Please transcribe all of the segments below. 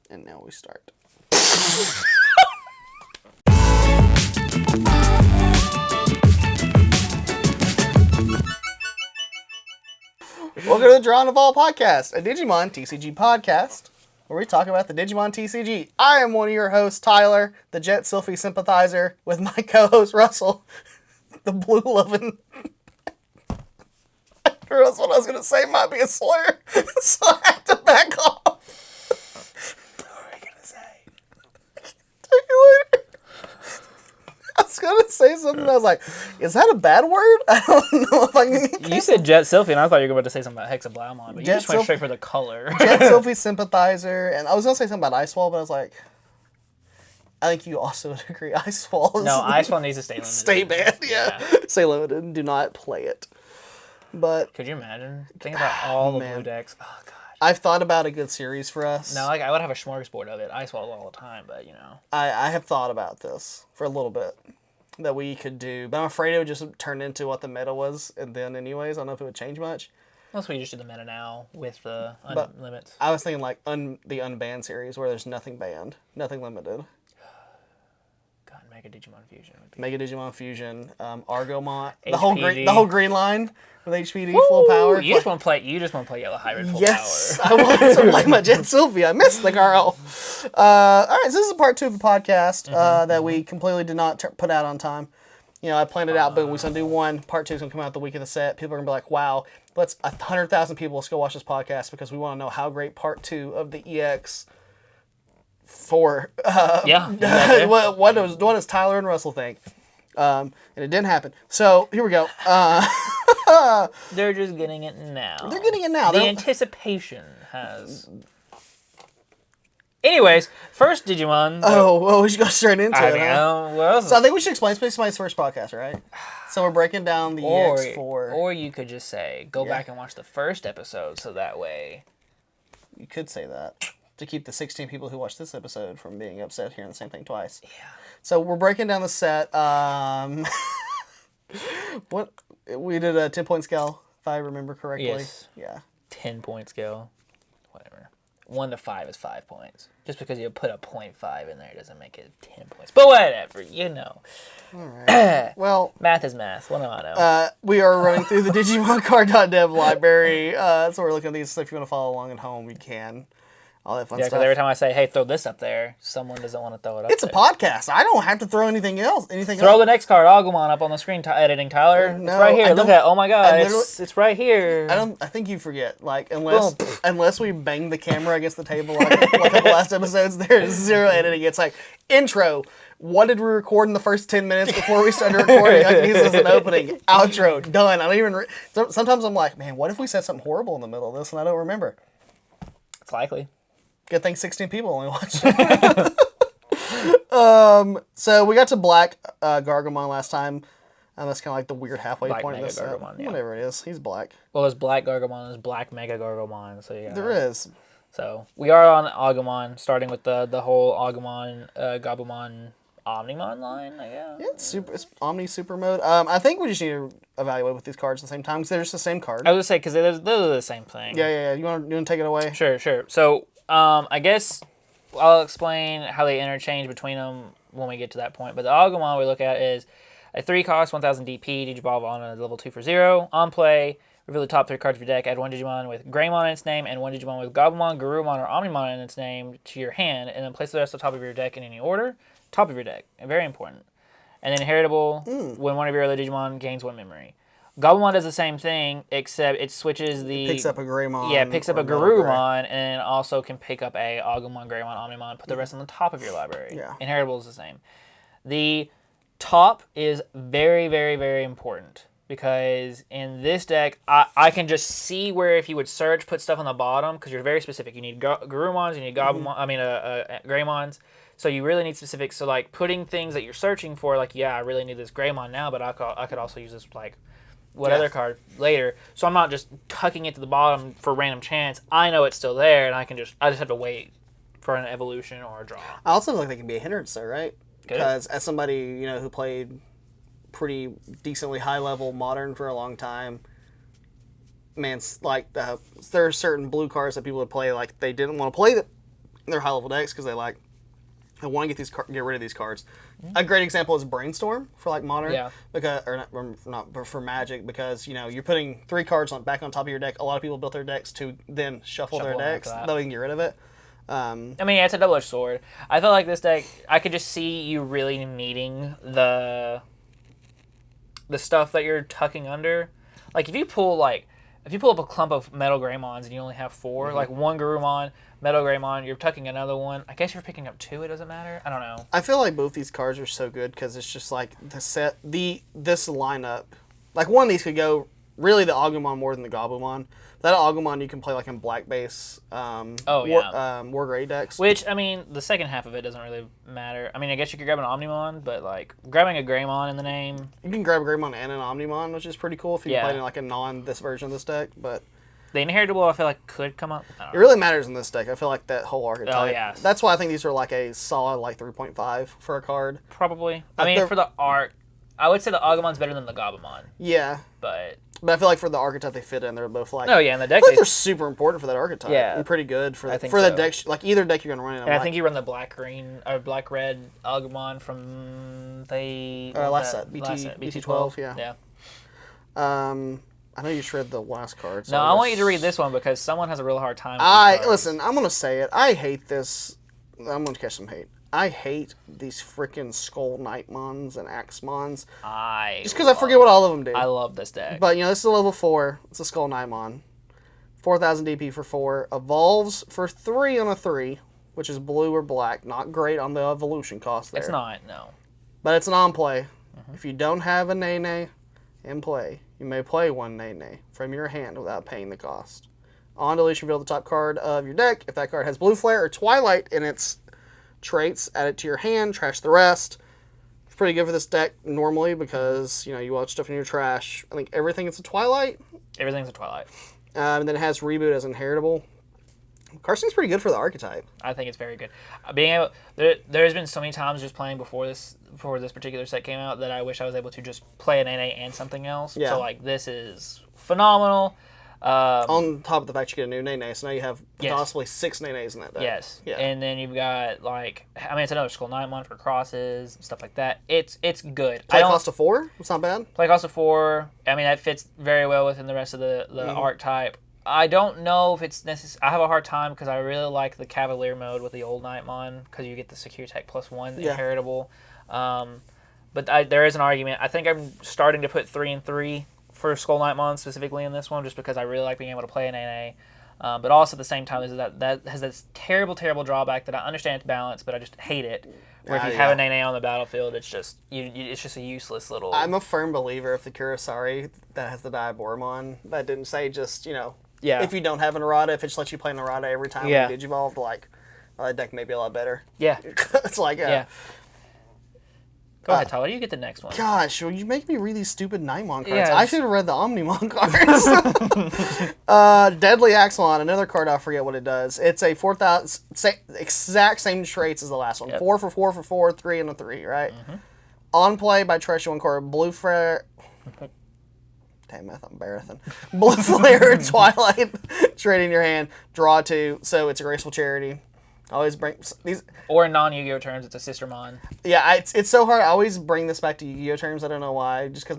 And now we start. Welcome to the Drawn of All Podcast, a Digimon TCG podcast, where we talk about the Digimon TCG. I am one of your hosts, Tyler, the Jet Sylphie sympathizer, with my co-host, Russell, the blue-loving... That's what I was going to say might be a slur, so I have to back off. What are you going to say? Tell you later. I was going to say something, I was like, is that a bad word? I don't know if I can... You said Jet Sylphie, and I thought you were about to say something about Hexablaumon, but you Jet just went straight for the color. Jet Sylphie sympathizer, and I was going to say something about Icewall, but I was like, I think you also would agree. Icewall is... No, Icewall needs to stay limited. Stay banned, yeah. Stay limited. Do not play it. But could you imagine? Think about all the blue decks. Oh, God. I've thought about a good series for us. No, like I would have a smorgasbord of it. Icewall all the time, but, you know. I have thought about this for a little bit that we could do, but I'm afraid it would just turn into what the meta was, and then anyways, I don't know if it would change much. Unless we just do the meta now with the limits. I was thinking like the unbanned series where there's nothing banned, nothing limited. God, Mega Digimon Fusion. Mega Digimon Fusion, Argomon, HPD. the whole green line with HPD Woo! full power. You just want to play Yellow Hybrid full yes, power. I wanted to play my Jet Sylphie. I missed the girl. All right, so this is part 2 of the podcast that we completely did not put out on time. You know, I planned it out, but we was going to do one. Part 2 is going to come out the week of the set. People are going to be like, wow, 100,000 people, let's go watch this podcast because we want to know how great part 2 of the EX4. What does Tyler and Russell think? And it didn't happen. So, here we go. They're just getting it now. They're getting it now. The anticipation has... Anyways, first Digimon... Oh, well, we should go straight into it. Well, so I think we should explain. It's my first podcast, right? So we're breaking down the EX4. Or you could just say, go back and watch the first episode, so that way... You could say that. To keep the 16 people who watched this episode from being upset hearing the same thing twice. Yeah. So we're breaking down the set. What we did a 10-point scale, if I remember correctly. Yes. Yeah. 10-point scale. Whatever. 1 to 5 is 5 points. Just because you put a 0.5 in there doesn't make it 10 points. But whatever, you know. All right. Well, math is math. What do I know? We are running through the Digimon card.dev library. So we're looking at these. So if you want to follow along at home, you can. All that fun stuff. Yeah, because every time I say, hey, throw this up there, someone doesn't want to throw it up It's there. a podcast. I don't have to throw anything else. Throw the next card, Agumon, up on the screen editing, Tyler. No, it's right here. Look at it. Oh my God. It's right here. I think you forget. Like, unless we bang the camera against the table like a couple last episodes, there's zero editing. It's like, intro. What did we record in the first 10 minutes before we started recording? I can use this as an opening. Outro. Done. I don't even... Sometimes I'm like, man, what if we said something horrible in the middle of this and I don't remember? It's likely. Good thing 16 people only watched. So we got to Black Gargomon last time. That's kind of like the weird halfway Black point of Mega this. Gargomon, yeah. Whatever it is, he's black. Well, there's Black Gargomon, there's Black Mega Gargomon. So yeah. There is. So we are on Agumon, starting with the whole Agumon, Gabumon, Omnimon line, I guess. Yeah, it's Omni Super Mode. I think we just need to evaluate with these cards at the same time because they're just the same card. I was going to say, because they're the same thing. Yeah. You want to take it away? Sure. So, I guess I'll explain how they interchange between them when we get to that point. But the Agumon we look at is a 3-cost, 1000 DP, Digivolve on a level 2 for 0. On play, reveal the top 3 cards of your deck, add 1 Digimon with Greymon in its name, and 1 Digimon with Gabumon, Garurumon, or Omnimon in its name to your hand, and then place the rest on top of your deck in any order. Top of your deck. Very important. And then heritable, when one of your other Digimon gains 1 memory. Gabumon does the same thing, except it switches the... It picks up a Greymon. Yeah, it picks up a Garurumon, and also can pick up a Agumon, Greymon, Omnimon, put the rest on the top of your library. Yeah. And heritable is the same. The top is very, very, very important, because in this deck, I can just see where if you would search, put stuff on the bottom, because you're very specific. You need Garurumons, you need Greymons. So you really need specifics. So like putting things that you're searching for, like, yeah, I really need this Greymon now, but I could also use this, like, other card later. So I'm not just tucking it to the bottom for random chance. I know it's still there, and I just have to wait for an evolution or a draw. I also feel like they can be a hindrance, though, right? Because as somebody who played pretty decently high level Modern for a long time, man, like there are certain blue cards that people would play like they didn't want to play they're high level decks because they want to get rid of these cards. A great example is Brainstorm for like Modern, because but for Magic, because you're putting 3 cards back on top of your deck. A lot of people built their decks to then shuffle their decks, that way you can get rid of it. I mean, it's a double-edged sword. I feel like this deck, I could just see you really needing the stuff that you're tucking under. Like if you pull up a clump of Metal Greymons and you only have 4, like 1 Garurumon, Metal Greymon, you're tucking another one. I guess you're picking up 2. It doesn't matter. I don't know. I feel like both these cards are so good because it's just like this lineup. Like one of these could go really the Agumon more than the Gabumon. That Agumon you can play like in black base. War Grey decks. Which I mean, the second half of it doesn't really matter. I mean, I guess you could grab an Omnimon, but like grabbing a Greymon in the name. You can grab a Greymon and an Omnimon, which is pretty cool if you play in like a this version of this deck, but. The inheritable, I feel like, could come up. It really matters in this deck. I feel like that whole archetype. Oh, yeah. That's why I think these are like a solid 3.5 for a card. Probably. I mean, for the art, I would say the Agumon's better than the Gabumon. Yeah. But I feel like for the archetype they fit in, they're both like... Oh, yeah, in the deck... I think they're super important for that archetype. Yeah. And pretty good for the so. deck. Like, either deck you're going to run in. And I think you run the black-green, or black-red Agumon from the... last set. BT12, yeah. Yeah. I know you shred the last card. So I want you to read this one because someone has a real hard time with listen, I'm going to say it. I hate this. I'm going to catch some hate. I hate these freaking Skull Knightmons and Axemons. Just because I forget what all of them do. I love this deck. But, this is a level 4. It's a Skull Knightmon. 4,000 DP for 4. Evolves for 3 on a 3, which is blue or black. Not great on the evolution cost there. It's not, no. But it's an on-play. If you don't have a Nene in play, you may play 1 Nene from your hand without paying the cost. On deletion, reveal the top card of your deck. If that card has Blue Flare or Twilight in its traits, add it to your hand, trash the rest. It's pretty good for this deck normally because, you watch stuff in your trash. I think everything is a Twilight. Everything's a Twilight. And then it has Reboot as inheritable. Carson's pretty good for the archetype. I think it's very good. There's been so many times just playing before this particular set came out that I wish I was able to just play an NA and something else. Yeah. So like this is phenomenal. On top of the fact you get a new Nene, so now you have possibly 6 Nenes in that deck. Yes. Yeah. And then you've got it's another Skull Knightmon for crosses, stuff like that. It's good. Play cost of 4? It's not bad. Play cost of 4. I mean that fits very well within the rest of the archetype. I don't know if it's necessary. I have a hard time because I really like the Cavalier mode with the old Knightmon because you get the Secure Tech +1 inheritable. But there is an argument. I think I'm starting to put 3 and 3 for Skull Knightmon specifically in this one just because I really like being able to play an NA. But also at the same time, is that has this terrible drawback that I understand it's balanced, but I just hate it. Where if you have an NA on the battlefield, it's just it's just a useless little... I'm a firm believer of the Kurosari that has the Diaboromon. That didn't say just, if you don't have an errata, if it just lets you play an errata every time you Digivolve, that deck may be a lot better. Yeah. It's like, Go ahead, Tyler. You get the next one. Gosh, you make me read these stupid Nightmon cards. Yeah, I should have read the Omnimon cards. Deadly Axelon, another card, I forget what it does. It's a 4,000, exact same traits as the last one. Yep. 4 for 4 for 4, 3 and a 3, right? On play by trash 1 card, Blue Flare. Damn, that's embarrassing. Blue Flare, Twilight, trade in your hand, draw 2, so it's a Graceful Charity. I always bring these... Or in non-Yu-Gi-Oh terms, it's a Sistermon. Yeah, it's so hard. I always bring this back to Yu-Gi-Oh terms. I don't know why. Just because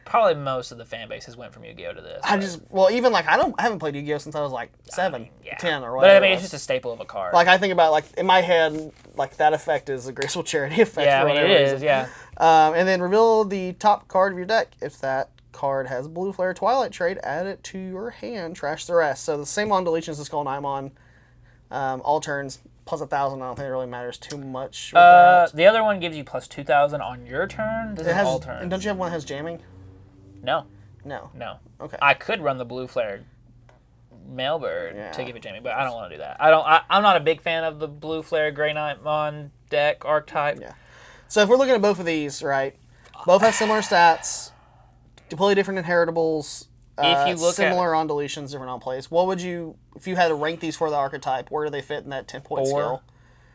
probably most of the fan bases went from Yu-Gi-Oh to this. I haven't played Yu-Gi-Oh since I was 7, 10 or whatever. But I mean, it's just a staple of a card. I think about in my head, that effect is a Graceful Charity effect. Yeah, I mean it is. Yeah. And then reveal the top card of your deck. If that card has Blue Flare Twilight trade, add it to your hand. Trash the rest. So the same on deletions as Skull Knightmon. All turns. Plus 1,000, I don't think it really matters too much. The other one gives you plus 2,000 on your turn. This is all turns. And don't you have one that has jamming? No. Okay. I could run the Blue Flare Mailbird to give it jamming, but I don't want to do that. I'm not a big fan of the Blue Flare Grey Knightmon deck archetype. Yeah. So if we're looking at both of these, right? Both have similar stats, completely different inheritables. If you look similar on deletions, different on plays. What would you, if you had to rank these for the archetype, where do they fit in that 10-point scale?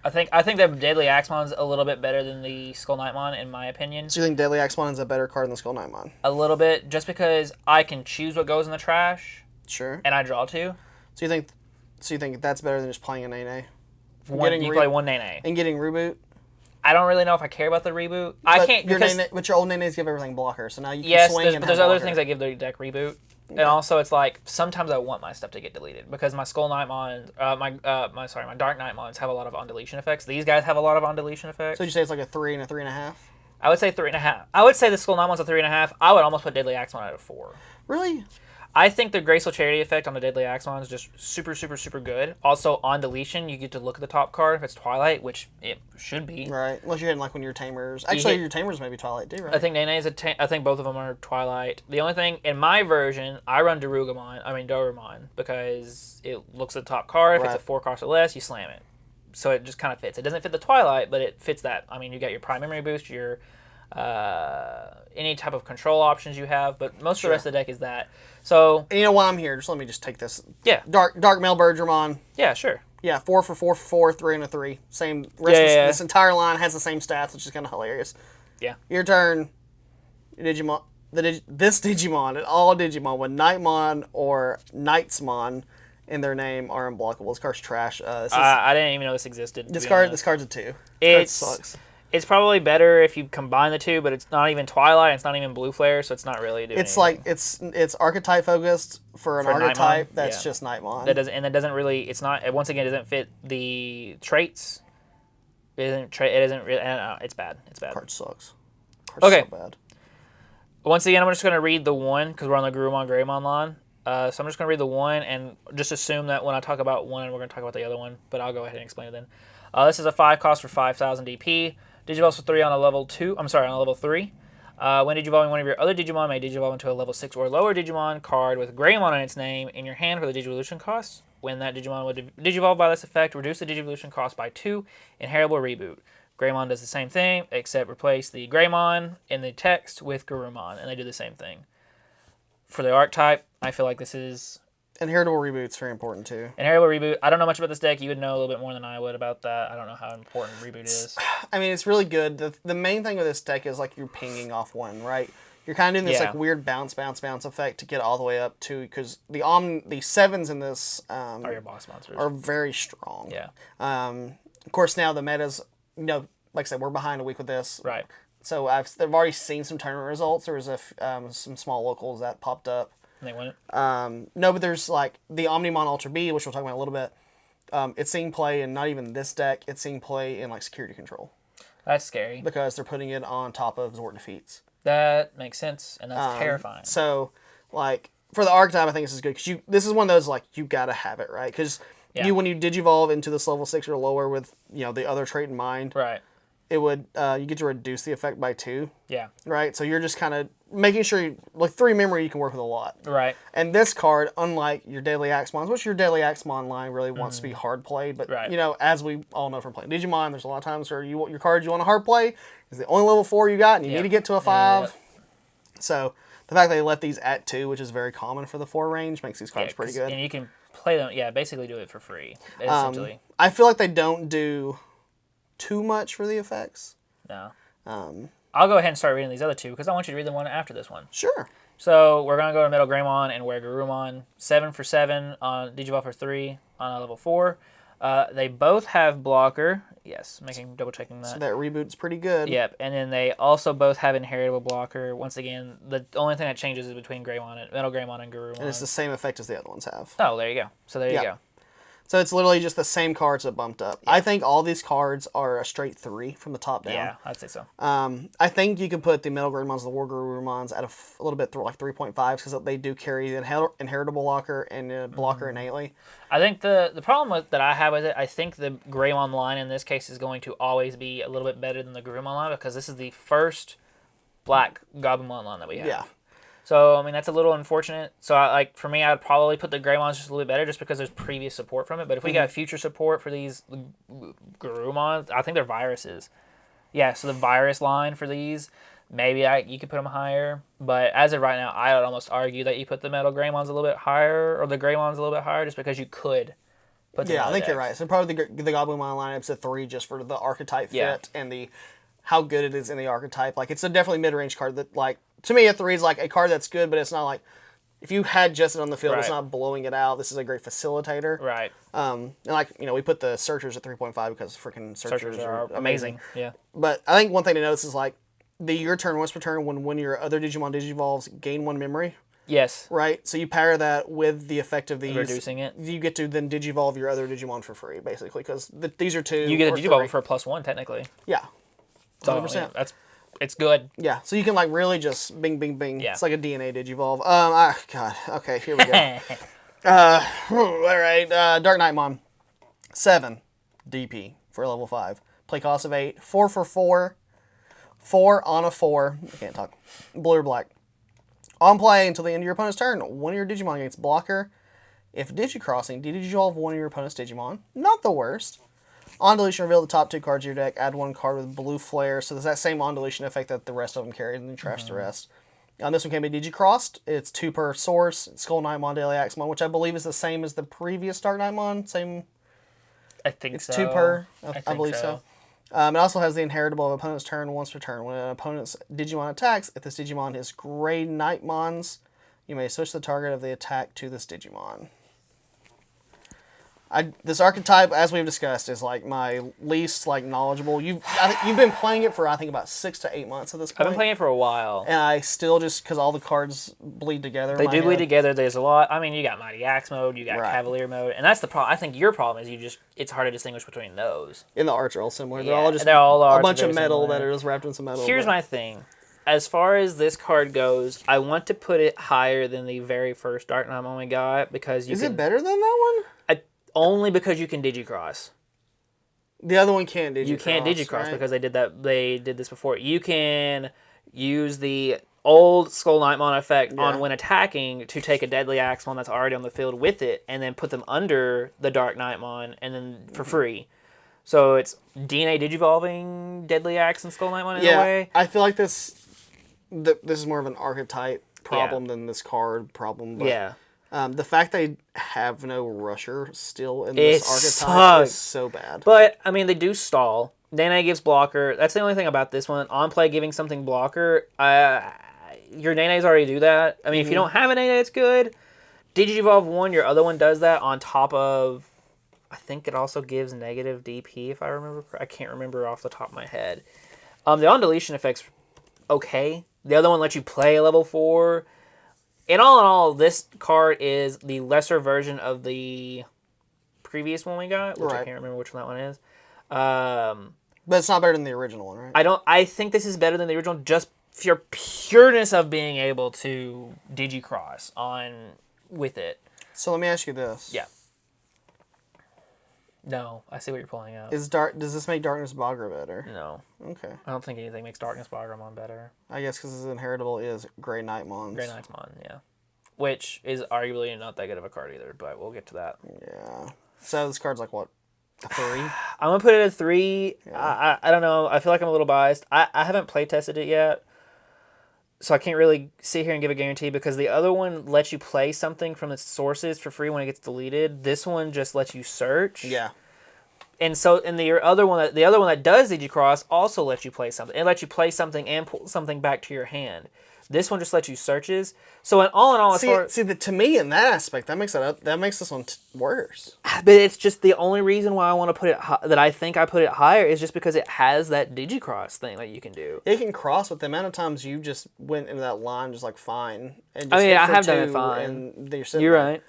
I think the Deadly Axemon's a little bit better than the Skull Knightmon, in my opinion. So you think Deadly Axemon is a better card than the Skull Knightmon? A little bit, just because I can choose what goes in the trash. Sure. And I draw 2. So you think that's better than just playing an NA? You play one Nene. And getting reboot. I don't really know if I care about the reboot. I can't but your old Nenes give everything blocker, so now you can swing. But there's other things that give the deck reboot. Okay. And also, it's like sometimes I want my stuff to get deleted because my Skull Nightmon, my Dark Nightmons have a lot of on deletion effects. These guys have a lot of on deletion effects. So you say it's like a 3 and a 3.5? I would say 3.5. I would say the Skull Nightmon's a 3.5. I would almost put Deadly Axemon at a 4. Really? I think the Graceful Charity effect on the Deadly Axemon is just super, super, super good. Also, on deletion, you get to look at the top card if it's Twilight, which it should be. Right. Unless you're hitting like when your Tamers. Actually, your Tamers may be Twilight too, right? I think Nene's I think both of them are Twilight. The only thing, in my version, I run Dorumon, because it looks at the top card. If it's a 4 cost or less, you slam it. So it just kind of fits. It doesn't fit the Twilight, but it fits that. I mean, you got your Prime Memory Boost, your any type of control options you have, but most of the rest of the deck is that. So, and you know why I'm here? Just let me just take this. Yeah. Dark Mailbird Dramon. Yeah, sure. Yeah, 4 for 4 for 4, 3 and a 3. Same. This entire line has the same stats, which is kind of hilarious. Yeah. Your turn. Digimon. This Digimon and all Digimon with Nightmon or Knightsmon in their name are unblockable. This card's trash. I didn't even know this existed. This card's a 2. It sucks. It's probably better if you combine the two, but it's not even Twilight, it's not even Blue Flare, so it's not really doing anything. Like it's archetype focused for an archetype that's just Nightmon. That doesn't really, it's not, once again, it doesn't fit the traits. It isn't really, it's bad. It's bad. Card sucks. Okay. So bad. Once again, I'm just going to read the one because we're on the Garurumon Greymon line. So I'm just going to read the one and just assume that when I talk about one, we're going to talk about the other one, but I'll go ahead and explain it then. This is a 5 cost for 5,000 DP. Digivolves for 3 on a level 2. On a level 3. When digivolving one of your other Digimon may digivolve into a level 6 or lower Digimon card with Greymon in its name in your hand for the Digivolution cost. When that Digimon would digivolve by this effect, reduce the Digivolution cost by 2. Inheritable reboot. Greymon does the same thing, except replace the Greymon in the text with Garurumon, and they do the same thing. For the archetype, I feel like this is... Inheritable reboot's very important too. Inheritable reboot. I don't know much about this deck. You would know a little bit more than I would about that. I don't know how important reboot is. I mean, it's really good. The main thing with this deck is like you're pinging off one, right? You're kind of doing this like weird bounce effect to get all the way up to, because the 7s in this are your boss monsters. Are very strong. Yeah. Of course, now the meta's, like I said, we're behind a week with this. Right. So I've already seen some tournament results. There was some small locals that popped up. And they win it? No, but there's like the Omnimon Ultra B, which we'll talk about in a little bit. It's seeing play in not even this deck. It's seeing play in like security control. That's scary. Because they're putting it on top of Zord Defeats. That makes sense, and that's terrifying. So, like, for the archetype, I think this is good. Because this is one of those, like, you got to have it, right? Because when you digivolve into this level 6 or lower with, the other trait in mind. Right. It would, you get to reduce the effect by 2. Yeah. Right? So you're just kind of making sure, 3 memory you can work with a lot. Right. And this card, unlike your Deadly Axemons, which your Deadly Axemon line really wants to be hard played, but, as we all know from playing Digimon, there's a lot of times where your cards you want to hard play is the only level 4 you got, and you need to get to a 5. Yeah. So the fact that they left these at 2, which is very common for the 4 range, makes these cards pretty good. And you can play them, basically do it for free, essentially. I feel like they don't do too much for the effects. No. I'll go ahead and start reading these other two because I want you to read the one after this one. Sure. So we're going to go to Metal Greymon and wear Garurumon. 7 for 7 on Digivolve for 3 on a level 4. They both have blocker. Yes, double checking that. So that reboot's pretty good. Yep, and then they also both have inheritable blocker. Once again, the only thing that changes is between Greymon and Metal Greymon and Garurumon. And it's the same effect as the other ones have. Oh, there you go. So there you go. So it's literally just the same cards that bumped up. Yeah. I think all these cards are a straight 3 from the top down. Yeah, I'd say so. I think you can put the Metal Greymons, the War Garurumons at a little bit like 3.5s because they do carry the inheritable blocker and blocker innately. I think the problem that I have with it, I think the Greymon line in this case is going to always be a little bit better than the Garurumon line because this is the first black Gabumon line that we have. Yeah. So, I mean, that's a little unfortunate. So, for me, I'd probably put the Greymons just a little bit better just because there's previous support from it. But if we got future support for these Garurumons, I think they're viruses. Yeah, so the virus line for these, maybe you could put them higher. But as of right now, I would almost argue that you put the Metal Greymons a little bit higher or the Greymons a little bit higher just because you could put them I think you're right. So, probably the Gabumon lineup's a 3 just for the archetype fit and how good it is in the archetype. Like, it's a definitely mid-range card that, like, to me, a 3 is like a card that's good, but it's not like if you had just it on the field, it's Right. not blowing it out. This is a great facilitator. Right. And like, we put the searchers at 3.5 because freaking searchers are amazing. Yeah. But I think one thing to notice is like your turn once per turn when your other Digimon digivolves gain 1 memory. Yes. Right? So you pair that with the effect of these. Reducing it. You get to then digivolve your other Digimon for free, basically, because these are 2. You get a digivolve for a +1 technically. Yeah. 100%. So, yeah, it's good. Yeah, so you can like really just bing, bing, bing. Yeah. It's like a DNA digivolve. God. Okay, here we go. All right. Dark Knightmon. 7 DP for level 5. Play cost of 8. 4 for 4. 4 on a 4. I can't talk. Blue or black. On play until the end of your opponent's turn, one of your Digimon gains blocker. If Digicrossing, digivolve one of your opponent's Digimon. Not the worst. On deletion, reveal the top 2 cards of your deck. Add 1 card with blue flare. So there's that same on deletion effect that the rest of them carry, and then trash the rest. This one can be Digicrossed. It's 2 per source. Skull Knightmon, Daily Axemon, which I believe is the same as the previous Dark Knightmon. Same. I think It's so. 2 per. I I believe so. It also has the inheritable of opponent's turn once per turn. When an opponent's Digimon attacks, if this Digimon is Grey Knightmon's, you may switch the target of the attack to this Digimon. This archetype, as we've discussed, is like my least like knowledgeable. You've been playing it for I think about 6 to 8 months at this point. I've been playing it for a while. And I still just because all the cards bleed together. They do bleed together. There's a lot. I mean, you got Mighty Axe mode, you got Right. Cavalier mode, and that's the problem. I think your problem is it's hard to distinguish between those. And the arts are all similar. They're Yeah, all just they're all a arts bunch are of very metal similar. that are just wrapped in some metal. Here's my thing. As far as this card goes, I want to put it higher than the very first Dark Knightmon we got because Is it better than that one? only because you can Digicross. The other one can't Digicross. You can't Digicross right? because they did this before. You can use the old Skull Knightmon effect on when attacking to take a Deadly Axemon that's already on the field with it and then put them under the Dark Knightmon and then for free. So it's DNA Digivolving Deadly Axe and Skull Knightmon in a way. I feel like this is more of an archetype problem than this card problem. But, Yeah. the fact they have no rusher still in this archetype sucks. is so bad. But, I mean, they do stall. DNA gives blocker. That's the only thing about this one. On play giving something blocker, your Nenes already do that. I mean, if you don't have a Nene, it's good. Digivolve 1, your other one does that on top of... I think it also gives negative DP, if I remember. I can't remember off the top of my head. The on-deletion effect's okay. The other one lets you play a level 4. In all, this card is the lesser version of the previous one we got, which I can't remember which one that one is. But it's not better than the original one, right? I think this is better than the original, just for pureness of being able to Digicross with it. So let me ask you this. Yeah. No, I see what you're pulling out. Does this make Darkness Bagra better? No. Okay. I don't think anything makes Darkness Bagramon better. I guess because his inheritable is Grey Knightmons. Grey Knightmon, yeah. Which is arguably not that good of a card either, but we'll get to that. Yeah. So this card's like what? A 3? I'm going to put it at 3. Yeah. I don't know. I feel like I'm a little biased. I haven't play tested it yet, so I can't really sit here and give a guarantee because the other one lets you play something from its sources for free when it gets deleted. This one just lets you search. Yeah. And so, the other one that does Digicross also lets you play something. It lets you play something and pull something back to your hand. This one just lets you searches. So, all in all, to me in that aspect, that makes this one worse. But it's just the only reason why I want to put it that I think I put it higher is just because it has that Digicross thing that you can do. It can cross, but the amount of times you just went into that line just like fine. And just I mean, I have done two it fine. And you're You're right.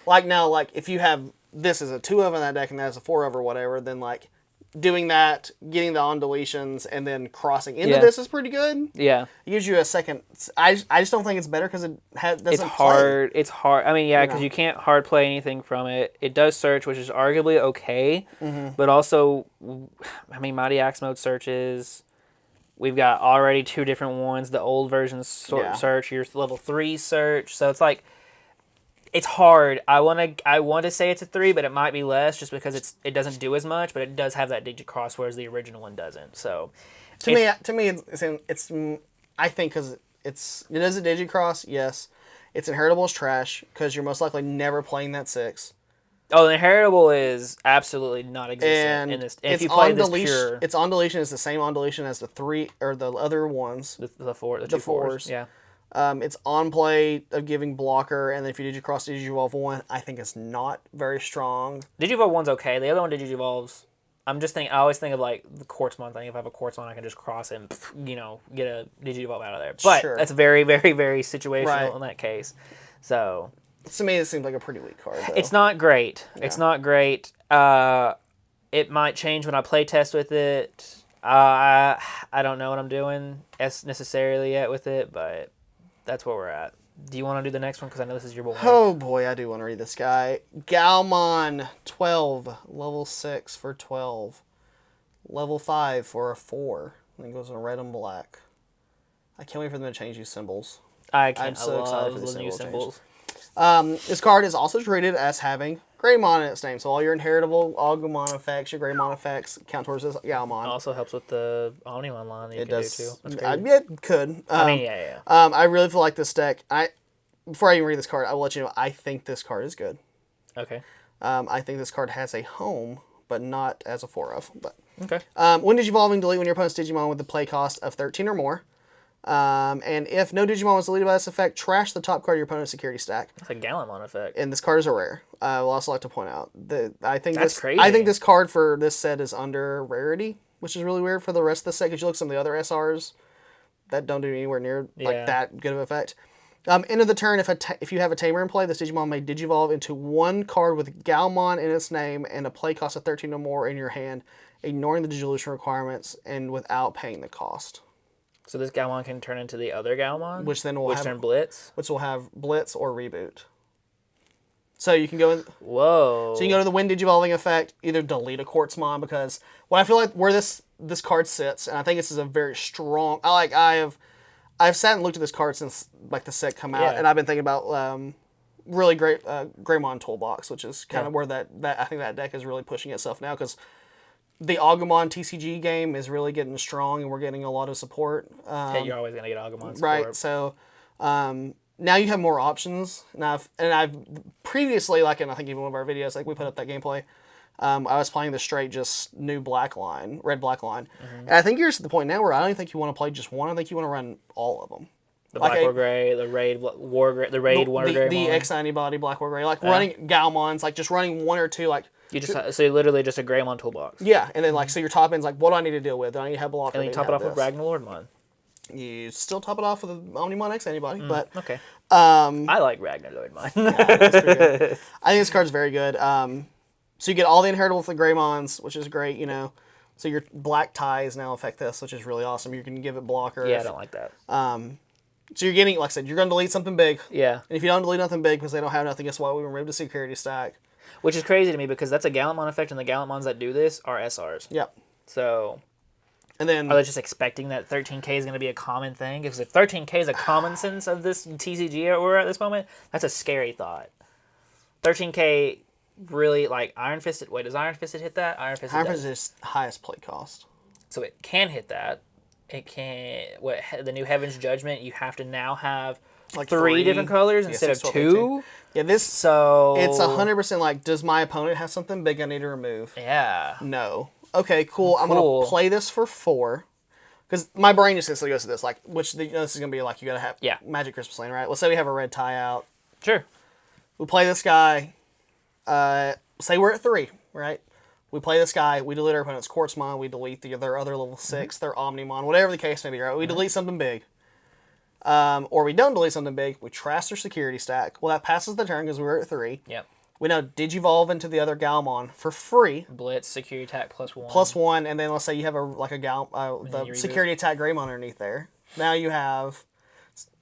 Like now, like if you have this as a 2 of in that deck and that as a 4 of or whatever, then like doing that, getting the on deletions, and then crossing into this is pretty good. Yeah. It gives you a second. I just don't think it's better because it doesn't. It's hard. Play. It's hard. I mean, yeah, because you can't hard play anything from it. It does search, which is arguably okay, but also, I mean, Mighty Axe mode searches. We've got already 2 different ones. The old version search, your level 3 search. So it's like. It's hard. I want to say it's a 3, but it might be less just because it doesn't do as much, but it does have that Digicross, whereas the original one doesn't. So, to me, it's I think because it is a Digicross. Yes, its inheritable is trash because you're most likely never playing that 6. Oh, the inheritable is absolutely not existent in this. If you play this pure, its on deletion is the same on deletion as the 3 or the other ones. The 4, the 2 4s. Yeah. It's on play of giving blocker, and then if you Digicross Digivolve 1, I think it's not very strong. Digivolve 1's okay. The other one, Digivolves, I'm just thinking, I always think of like the Quartzmon thing. If I have a Quartzmon, I can just cross and, get a Digivolve out of there. But that's very, very, very situational in that case. So. To me, it seems like a pretty weak card, though. It's not great. Yeah. It's not great. It might change when I play test with it. I don't know what I'm doing necessarily yet with it, but that's where we're at. Do you want to do the next one? Because I know this is your boy. Oh, boy, I do want to read this guy. Galmon, 12. Level 6 for 12. Level 5 for a 4. And it goes in red and black. I can't wait for them to change these symbols. I'm so excited for the new symbols. This card is also treated as having Greymon in its name. So all your inheritable Agumon effects, your Greymon effects count towards this Galmon. It also helps with the Omnimon line that you can do too. It could. I really feel like this deck, before I even read this card, I will let you know, I think this card is good. Okay. I think this card has a home, but not as a 4-of. But okay. When Digivolving, delete when your opponent's Digimon with the play cost of 13 or more. And if no Digimon was deleted by this effect, trash the top card of your opponent's security stack. That's a Gallimon effect. And this card is a rare. I will also like to point out that crazy. I think this card for this set is under rarity, which is really weird for the rest of the set, because you look at some of the other SRs that don't do anywhere near like that good of effect. End of the turn, if you have a Tamer in play, this Digimon may Digivolve into one card with Galmon in its name and a play cost of 13 or more in your hand, ignoring the Digivolution requirements and without paying the cost. So this Galmon can turn into the other Galmon? Which then will turn Blitz? Which will have Blitz or Reboot. So you can go... Whoa. So you can go to the Wind Digivolving effect, either delete a Quartzmon, because what I feel like where this card sits, and I think this is a very strong... I've sat and looked at this card since like the set come out, and I've been thinking about really great Greymon Toolbox, which is kind of where that I think that deck is really pushing itself now, because the Agumon TCG game is really getting strong, and we're getting a lot of support. You're always going to get Agumon support. Right, so now you have more options. And I've previously, like in I think even one of our videos, like we put up that gameplay, I was playing the straight just new black line, red-black line. Mm-hmm. And I think you're at the point now where I don't think you want to play just one. I think you want to run all of them. The Black War Gray, the Raid War Gray, the X90 body Black War Gray, like running Galmons, like just running one or two, like you just so literally just a Greymon toolbox. Yeah, and then like so your top end's like, what do I need to deal with? Do I need to have blocker? And you top it off with Ragnar Lordmon. You still top it off with the Omnimon X90 but okay. I like Ragnar Lordmon. That's pretty good. I think this card's very good. So you get all the inheritable with the Greymons, which is great, you know. So your black ties now affect this, which is really awesome. You can give it blocker. Yeah, I don't like that. So you're getting, like I said, you're going to delete something big. Yeah. And if you don't delete nothing big because they don't have nothing, guess what? We removed the security stack. Which is crazy to me because that's a Gallimon effect, and the Gallimons that do this are SRs. Yep. So... And then... Are they just expecting that 13k is going to be a common thing? Because if 13k is a common sense of this TCG we're at this moment, that's a scary thought. 13k... Really, like Iron Fisted. Wait, does Iron Fisted hit that? Iron Fisted is highest play cost. So it can hit that. It can. What the new Heaven's Judgment? You have to now have like three different colors instead of 2. Yeah, this. So it's 100% like. Does my opponent have something big I need to remove? Yeah. No. Okay. Cool. I'm gonna play this for 4. Because my brain just instantly goes to this, like, this is gonna be like you gotta have Magic Crystal Lane, right? Let's say we have a red tie out. Sure. We play this guy. Say we're at 3, right? We play this guy, we delete our opponent's Quartzmon, we delete their other level 6, their Omnimon, whatever the case may be, right? We delete something big. Or we don't delete something big, we trash their security stack. Well, that passes the turn because we were at 3. Yep. We now Digivolve into the other Galmon for free. Blitz, security attack +1. +1, and then let's say you have the security attack Greymon underneath there. Now you have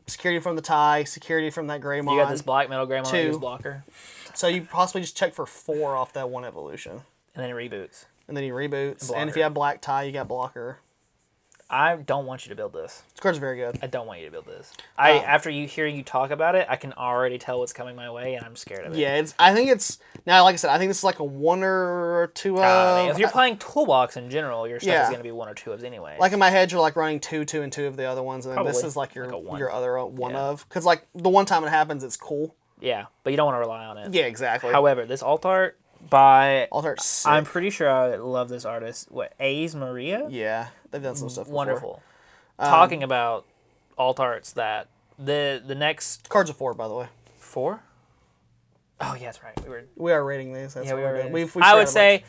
security from the tie, security from that Greymon. You got this black metal Greymon who's blocker. So you possibly just check for 4 off that one evolution. And then it reboots. And then he reboots. And if you have black tie, you got blocker. I don't want you to build this. This card's very good. I don't want you to build this. After hearing you talk about it, I can already tell what's coming my way, and I'm scared of it. Yeah, I think it's... Now, like I said, I think this is like a 1 or 2 of... if you're playing Toolbox in general, your stuff is going to be 1 or 2 ofs anyway. Like in my head, you're like running 2, 2, and 2 of the other ones, and then this is like your other one of. Because like the one time it happens, it's cool. Yeah, but you don't want to rely on it. Yeah, exactly. However, this alt art by... Alt art's sick. I'm pretty sure I love this artist. What, A's Maria? Yeah, they've done some stuff before. Wonderful. Talking about alt arts that the next Cards of 4, by the way. 4. Oh yeah, that's right. We are rating these. That's what we we're are doing. rating. We've I would say.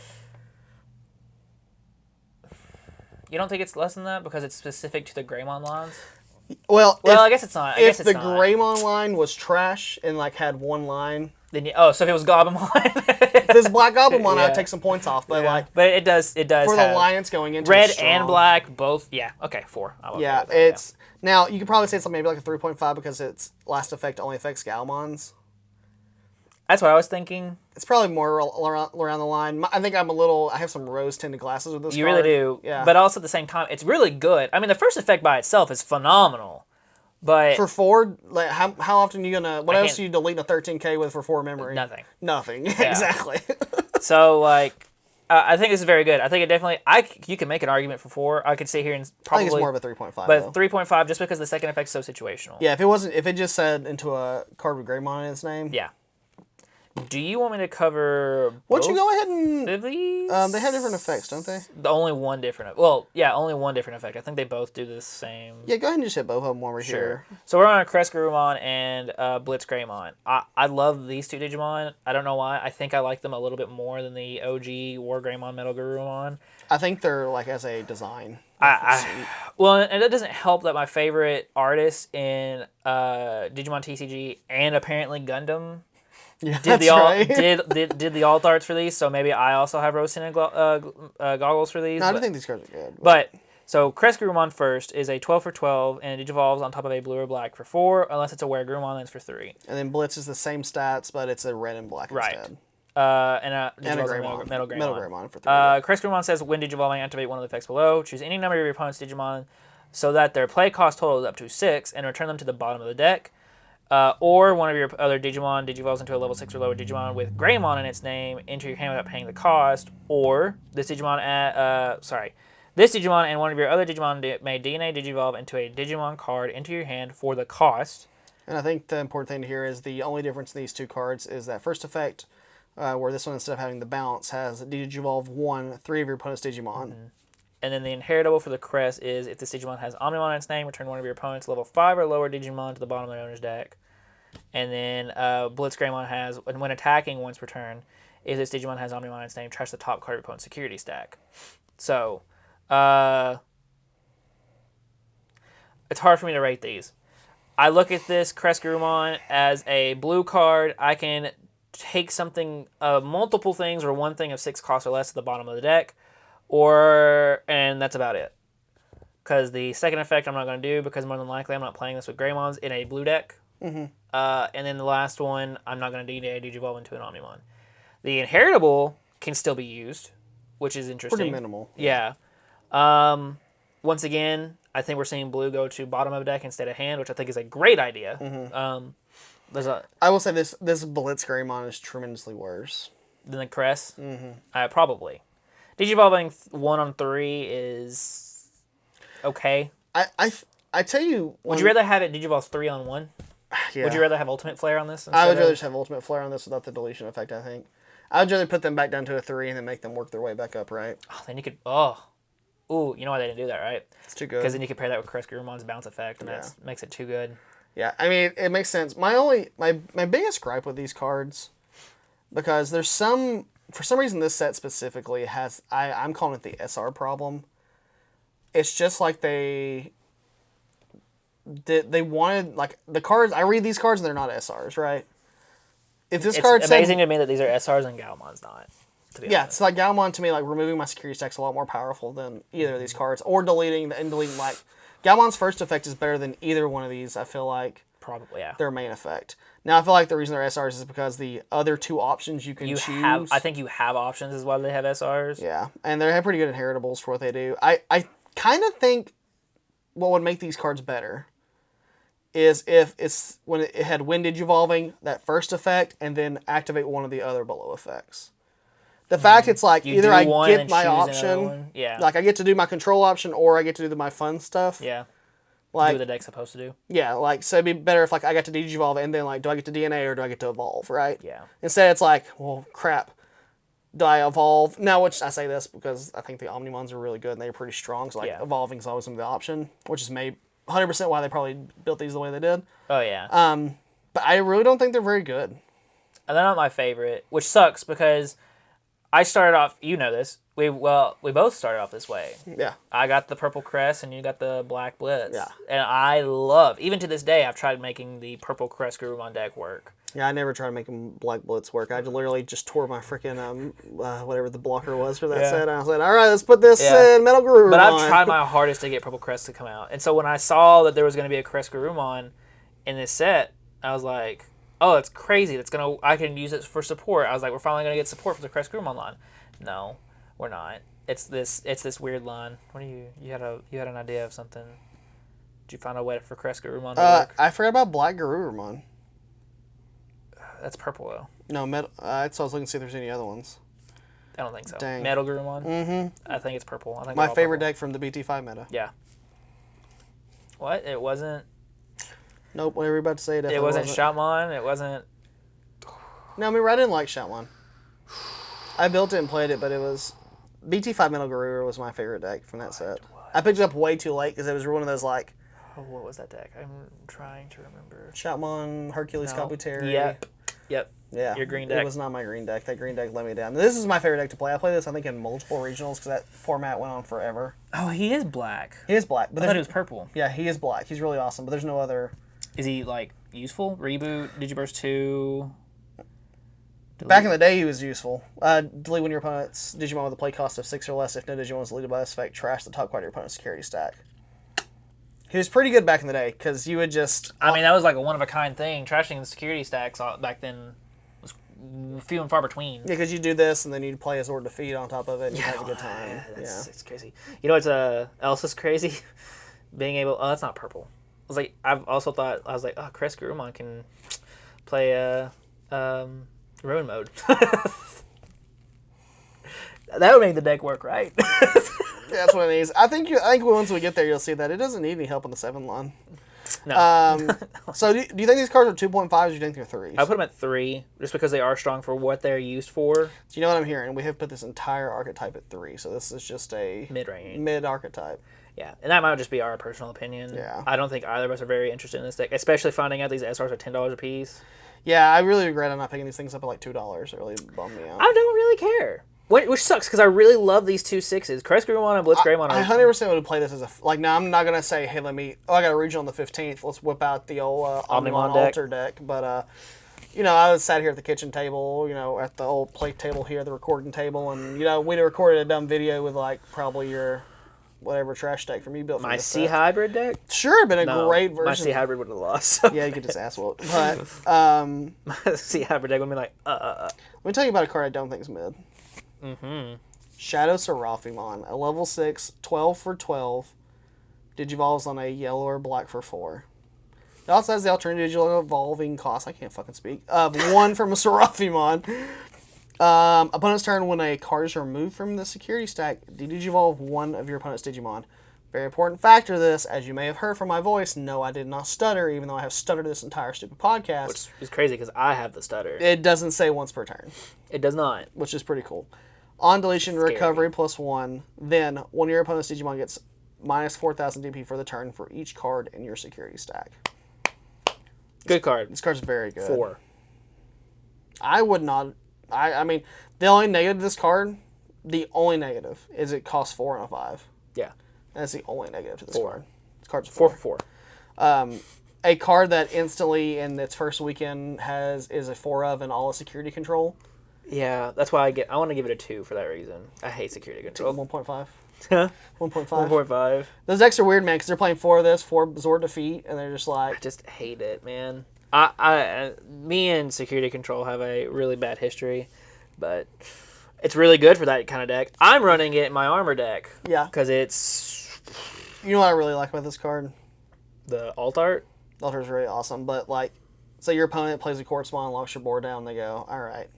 You don't think it's less than that because it's specific to the Greymon lines? Well, I guess it's not. If the Greymon line was trash and like had one line, then so if it was Goblimon, if this Black Goblimon, I'd take some points off. But but it does for the line it's going into red and black both. Yeah, okay, 4. Yeah, it's now you could probably say it's maybe like a 3.5 because its last effect only affects Galmons. That's what I was thinking. It's probably more around the line. I think I have some rose-tinted glasses with this card. You really do. Yeah. But also at the same time, it's really good. I mean, the first effect by itself is phenomenal. But for 4, like how often are you gonna? What else are you deleting a 13K with for 4 memory? Nothing. Yeah. Exactly. So like, I think this is very good. I think it definitely. You can make an argument for 4. I could sit here and probably. I think it's more of a 3.5. But 3.5 just because the second effect is so situational. Yeah. If it just said into a card with Greymon in its name. Yeah. Do you want me to cover Why don't you go ahead and... these? They have different effects, don't they? Only one different... Well, yeah, only one different effect. I think they both do the same... Yeah, go ahead and just hit both of them while we're here. So we're on Crescarumon and Blitz Greymon. I love these two Digimon. I don't know why. I think I like them a little bit more than the OG War Greymon Metal Garurumon. I think they're, like, as a design. Well, and it doesn't help that my favorite artist in Digimon TCG and apparently Gundam... Yeah, did the alt arts for these, so maybe I also have rose-tinted goggles for these. No, I don't think these cards are good. But so Crescarumon first is a 12 for 12, and it digivolves on top of a blue or black for 4, unless it's a Weregurumon, that's for 3. And then Blitz is the same stats, but it's a red and black instead. And a Greymon. Metal Greymon for 3. Crescarumon says, when digivolving, activate one of the effects below. Choose any number of your opponent's Digimon so that their play cost total is up to 6, and return them to the bottom of the deck. Or one of your other Digimon digivolves into a level 6 or lower Digimon with Greymon in its name into your hand without paying the cost. Or this Digimon and one of your other Digimon may DNA digivolve into a Digimon card into your hand for the cost. And I think the important thing here is the only difference in these two cards is that first effect, where this one, instead of having the bounce, has digivolve 1, 3 of your opponent's Digimon. Mm-hmm. And then the inheritable for the crest is if this Digimon has Omnimon in its name, return one of your opponent's level 5 or lower Digimon to the bottom of their owner's deck. And then Blitz Greymon has, when attacking once per turn, if this Digimon has Omnimon in its name, trash the top card of your opponent's security stack. So, it's hard for me to rate these. I look at this Crescarumon as a blue card. I can take something, multiple things, or one thing of 6 cost or less at the bottom of the deck. And that's about it. Because the second effect I'm not going to do, because more than likely I'm not playing this with Greymons in a blue deck. Mm-hmm. And then the last one, I'm not going to digivolve into an Omnimon. The inheritable can still be used, which is interesting. Pretty minimal. Yeah. Once again, I think we're seeing blue go to bottom of deck instead of hand, which I think is a great idea. Mm-hmm. I will say this Blitz Greymon is tremendously worse than the Crest. Mm-hmm. Probably. Digivolving 1 on 3 is okay. I tell you... Would you rather have it digivolve 3 on 1? Yeah. Would you rather have Ultimate Flare on this? I would rather just have Ultimate Flare on this without the deletion effect, I think. I would rather put them back down to a 3 and then make them work their way back up, right? Oh, then you could... Ooh, you know why they didn't do that, right? It's too good. Because then you could pair that with Crescarumon's bounce effect, and that makes it too good. Yeah, I mean, it makes sense. My biggest gripe with these cards, because there's some... For some reason, this set specifically has... I'm calling it the SR problem. It's just like they wanted... Like, the cards... I read these cards and they're not SRs, right? If this card said... It's amazing to me that these are SRs and Galmon's not. Yeah, it's like Galmon to me, like, removing my security stack's a lot more powerful than either of these cards. Or deleting, like... Galmon's first effect is better than either one of these, I feel like. Probably, yeah. Their main effect. Now, I feel like the reason they're SRs is because the other two options you can choose... I think you have options is why they have SRs. Yeah, and they have pretty good inheritables for what they do. I kind of think what would make these cards better is if it's when it had Wind Digivolving, that first effect, and then activate one of the other below effects. The fact it's like either I get my option, like I get to do my control option, or I get to do my fun stuff. Yeah. Like, do what the deck's supposed to do. Yeah, like, so it'd be better if, like, I got to digivolve, and then, like, do I get to DNA or do I get to evolve, right? Yeah. Instead, it's like, well, crap. Do I evolve? Now, which I say this because I think the Omnimons are really good and they're pretty strong, so, like, evolving is always going to be the option, which is maybe 100% why they probably built these the way they did. Oh, yeah. But I really don't think they're very good. And they're not my favorite, which sucks because I started off, you know this, we both started off this way. Yeah. I got the purple crest and you got the black blitz. Yeah. And I love, even to this day, I've tried making the purple crest Garurumon deck work. Yeah, I never tried making Black Blitz work. I literally just tore my freaking, whatever the blocker was for that set. And I was like, all right, let's put this in Metal Garurumon. But I've tried my hardest to get purple crest to come out. And so when I saw that there was going to be a crest Garurumon in this set, I was like, oh, that's crazy. I can use it for support. I was like, we're finally going to get support for the crest Garurumon line. No, we're not. It's this weird line. What do you had an idea of something? Did you find a way for crest Garurumon to work? I forgot about Black Garurumon. That's purple though. No, metal. So I was looking to see if there's any other ones. I don't think so. Dang. Metal Garurumon? Mm-hmm. I think it's purple. I think my favorite deck from the BT5 meta. Yeah. What? It wasn't... Nope, whatever you're about to say. It wasn't Shoutmon? It wasn't... No, I mean, I didn't like Shoutmon. I built it and played it, but it was... BT5 Metal Garurumon was my favorite deck from that set. I picked it up way too late because it was one of those, like... Oh, what was that deck? I'm trying to remember. Shoutmon, Hercules, Kabuteru. Yep. Yeah. Your green deck. It was not my green deck. That green deck let me down. This is my favorite deck to play. I play this, I think, in multiple regionals because that format went on forever. Oh, he is black. He is black. But I thought he was purple. Yeah, he is black. He's really awesome, but there's no other... Is he, like, useful? Reboot, Digiburst 2... Delete. Back in the day, he was useful. Delete when your opponent's Digimon with a play cost of 6 or less. If no Digimon is deleted by this effect, trash the top card of your opponent's security stack. He was pretty good back in the day, because you would just... I mean, that was like a one-of-a-kind thing. Trashing the security stacks back then was few and far between. Yeah, because you do this, and then you'd play a Sword Defeat on top of it, and you'd have a good time. It's crazy. You know what's else is crazy? Being able... Oh, that's not purple. I was like, I've also thought... I was like, oh, Crest Garurumon can play Ruin Mode. That would make the deck work, right? Yeah, that's what it needs. I think once we get there, you'll see that it doesn't need any help on the 7 line. No. So do you think these cards are 2.5s or do you think they're 3s? I put them at 3, just because they are strong for what they're used for. So you know what I'm hearing? We have put this entire archetype at 3, so this is just a mid-range. Mid-archetype. Yeah, and that might just be our personal opinion. Yeah. I don't think either of us are very interested in this deck, especially finding out these SRs are $10 a piece. Yeah, I really regret I'm not picking these things up at like $2. It really bummed me out. I don't really care. Which sucks, because I really love these 2 6s. Crest Garurumon and Blitz Greymon. I 100% would play this as a... Like, now I'm not going to say, hey, I got a regional on the 15th. Let's whip out the old Omnimon Alter deck. But, you know, I was sat here at the kitchen table, you know, at the old plate table here, the recording table. And, you know, we'd have recorded a dumb video with, like, probably your... whatever trash deck from you built for my C Hybrid deck? Sure, it'd been a great version. My C Hybrid would have lost. Yeah, you get his ass whooped. But, my C Hybrid deck would be like, Let me tell you about a card I don't think is mid. Mm-hmm. Shadow Seraphimon, a level 6, 12 for 12, Digivolves on a yellow or black for 4. It also has the alternative digital evolving cost, I can't fucking speak, of 1 from a Seraphimon. Opponent's turn, when a card is removed from the security stack, Digivolve 1 of your opponent's Digimon. Very important factor to this, as you may have heard from my voice, no, I did not stutter, even though I have stuttered this entire stupid podcast. Which is crazy, because I have the stutter. It doesn't say once per turn. It does not. Which is pretty cool. On deletion, recovery +1. Then, one of your opponent's Digimon gets minus 4,000 DP for the turn for each card in your security stack. Good card. This card's very good. 4. I would not... I mean, the only negative to this card, is it costs 4 and a 5. Yeah. That's the only negative to this 4. card. This card's 4 for 4. A card that instantly, in its first weekend, is a 4 of and all of security control. Yeah, that's why I want to give it a 2 for that reason. I hate security control. 1.5. Huh? 1.5. 1.5. Those decks are weird, man, because they're playing 4 of this, 4 Zord Defeat, and they're just like... I just hate it, man. Me and security control have a really bad history, but it's really good for that kind of deck. I'm running it in my armor deck. Yeah. Because it's... You know what I really like about this card? The alt art? Alt art is really awesome, but, like, say your opponent plays a Quartzmon, locks your board down, they go, all right.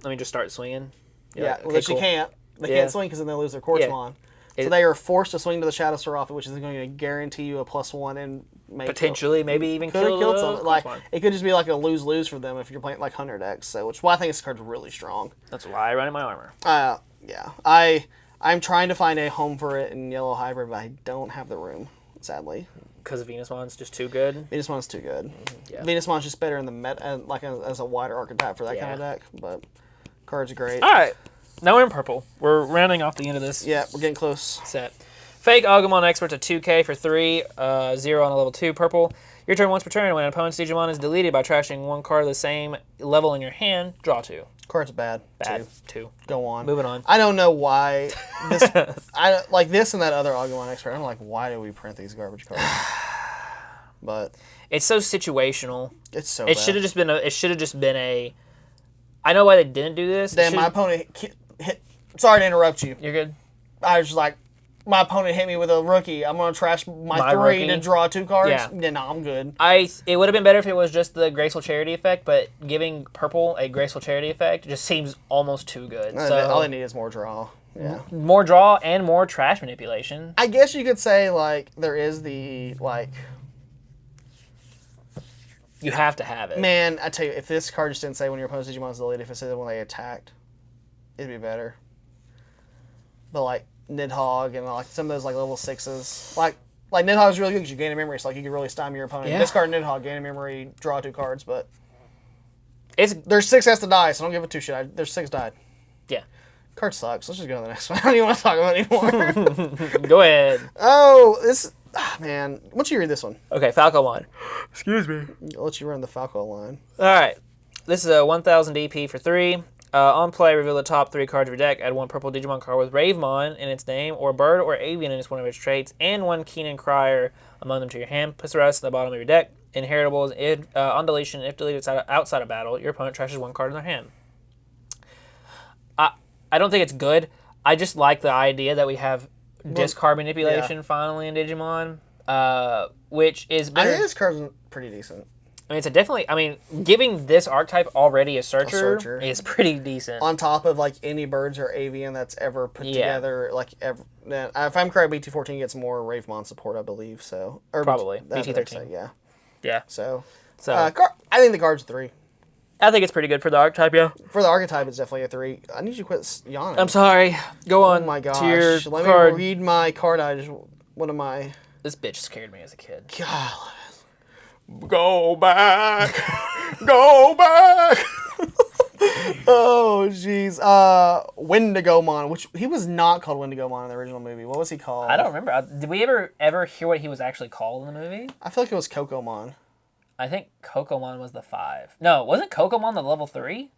Let me just start swinging. Yeah, which you can't. They can't swing because then they lose their Quartzmon. Yeah. So they are forced to swing to the Shadow Seraph, which is going to guarantee you a +1 and potentially maybe even kill something. Like, it could just be like a lose-lose for them if you're playing like Hunter decks. So, which why I think this card's really strong. That's why I run in my armor. Yeah, I'm trying to find a home for it in Yellow Hybrid, but I don't have the room, sadly. Because Venusmon's just too good. Venusmon's too good. Yeah. Venusmon's just better in the meta, like as a wider archetype for that kind of deck. But card's great. All right. Now we're in purple. We're rounding off the end of this. Yeah, we're getting close. Set. Fake Agumon Expert to 2k for 3, 0 on a level 2 purple. Your turn once per turn. When an opponent's Digimon is deleted by trashing one card of the same level in your hand, draw 2. Card's bad. Bad. 2. Go on. Moving on. I don't know why this. I like this and that other Agumon Expert. I'm like, why do we print these garbage cards? But it's so situational. It's so. It should have just been a. It should have just been a. I know why they didn't do this. Then my opponent hit. Sorry to interrupt you. You're good. I was just like, my opponent hit me with a rookie. I'm gonna trash my 3 rookie. to draw 2 cards. Yeah. No, I'm good. It would have been better if it was just the Graceful Charity effect, but giving purple a Graceful Charity effect just seems almost too good. So All they need is more draw. Yeah. More draw and more trash manipulation. I guess you could say like there is the like. You have to have it. Man, I tell you, if this card just didn't say when your opponent's Digimon's deleted, if it said when they attacked, it'd be better. But like Nidhogg and like some of those like level 6s, like Nidhogg's really good because you gain a memory, so like you can really stymie your opponent. Yeah. Discard Nidhogg, gain a memory, draw 2 cards, but It's there's 6 has to die, so don't give it 2 shit. There's 6 died. yeah. Card sucks. Let's just go to the next one. I don't even want to talk about it anymore. Go ahead. Man. Why don't you read this one? Okay, Falcomon. Excuse me. I'll let you run the Falco line. All right. This is a 1,000 DP for 3. On play, reveal the top 3 cards of your deck. Add 1 purple Digimon card with Ravemon in its name, or bird or avian in its one of its traits, and 1 Keenan Crier among them to your hand. Put the rest at the bottom of your deck. Inheritables on deletion. If deleted outside of battle, your opponent trashes 1 card in their hand. I don't think it's good. I just like the idea that we have discard manipulation finally in Digimon, which is better. I think this card's pretty decent. I mean, it's a definitely. I mean, giving this archetype already a searcher is pretty decent. On top of like any birds or avian that's ever put together, like if I'm correct, BT14 gets more Ravemon support, I believe. So or probably BT13, yeah. Yeah. So I think the card's 3. I think it's pretty good for the archetype. Yeah. For the archetype, it's definitely a 3. I need you to quit yawning. I'm sorry. Go on. Oh my gosh. To your Let card. me read my card. What am I? This bitch scared me as a kid. God. Go back. Go back. Oh, jeez. Wendigomon, which he was not called Wendigomon in the original movie. What was he called? I don't remember. Did we ever hear what he was actually called in the movie? I feel like it was Cocomon. I think Cocomon was the 5. No, wasn't Cocomon the level 3?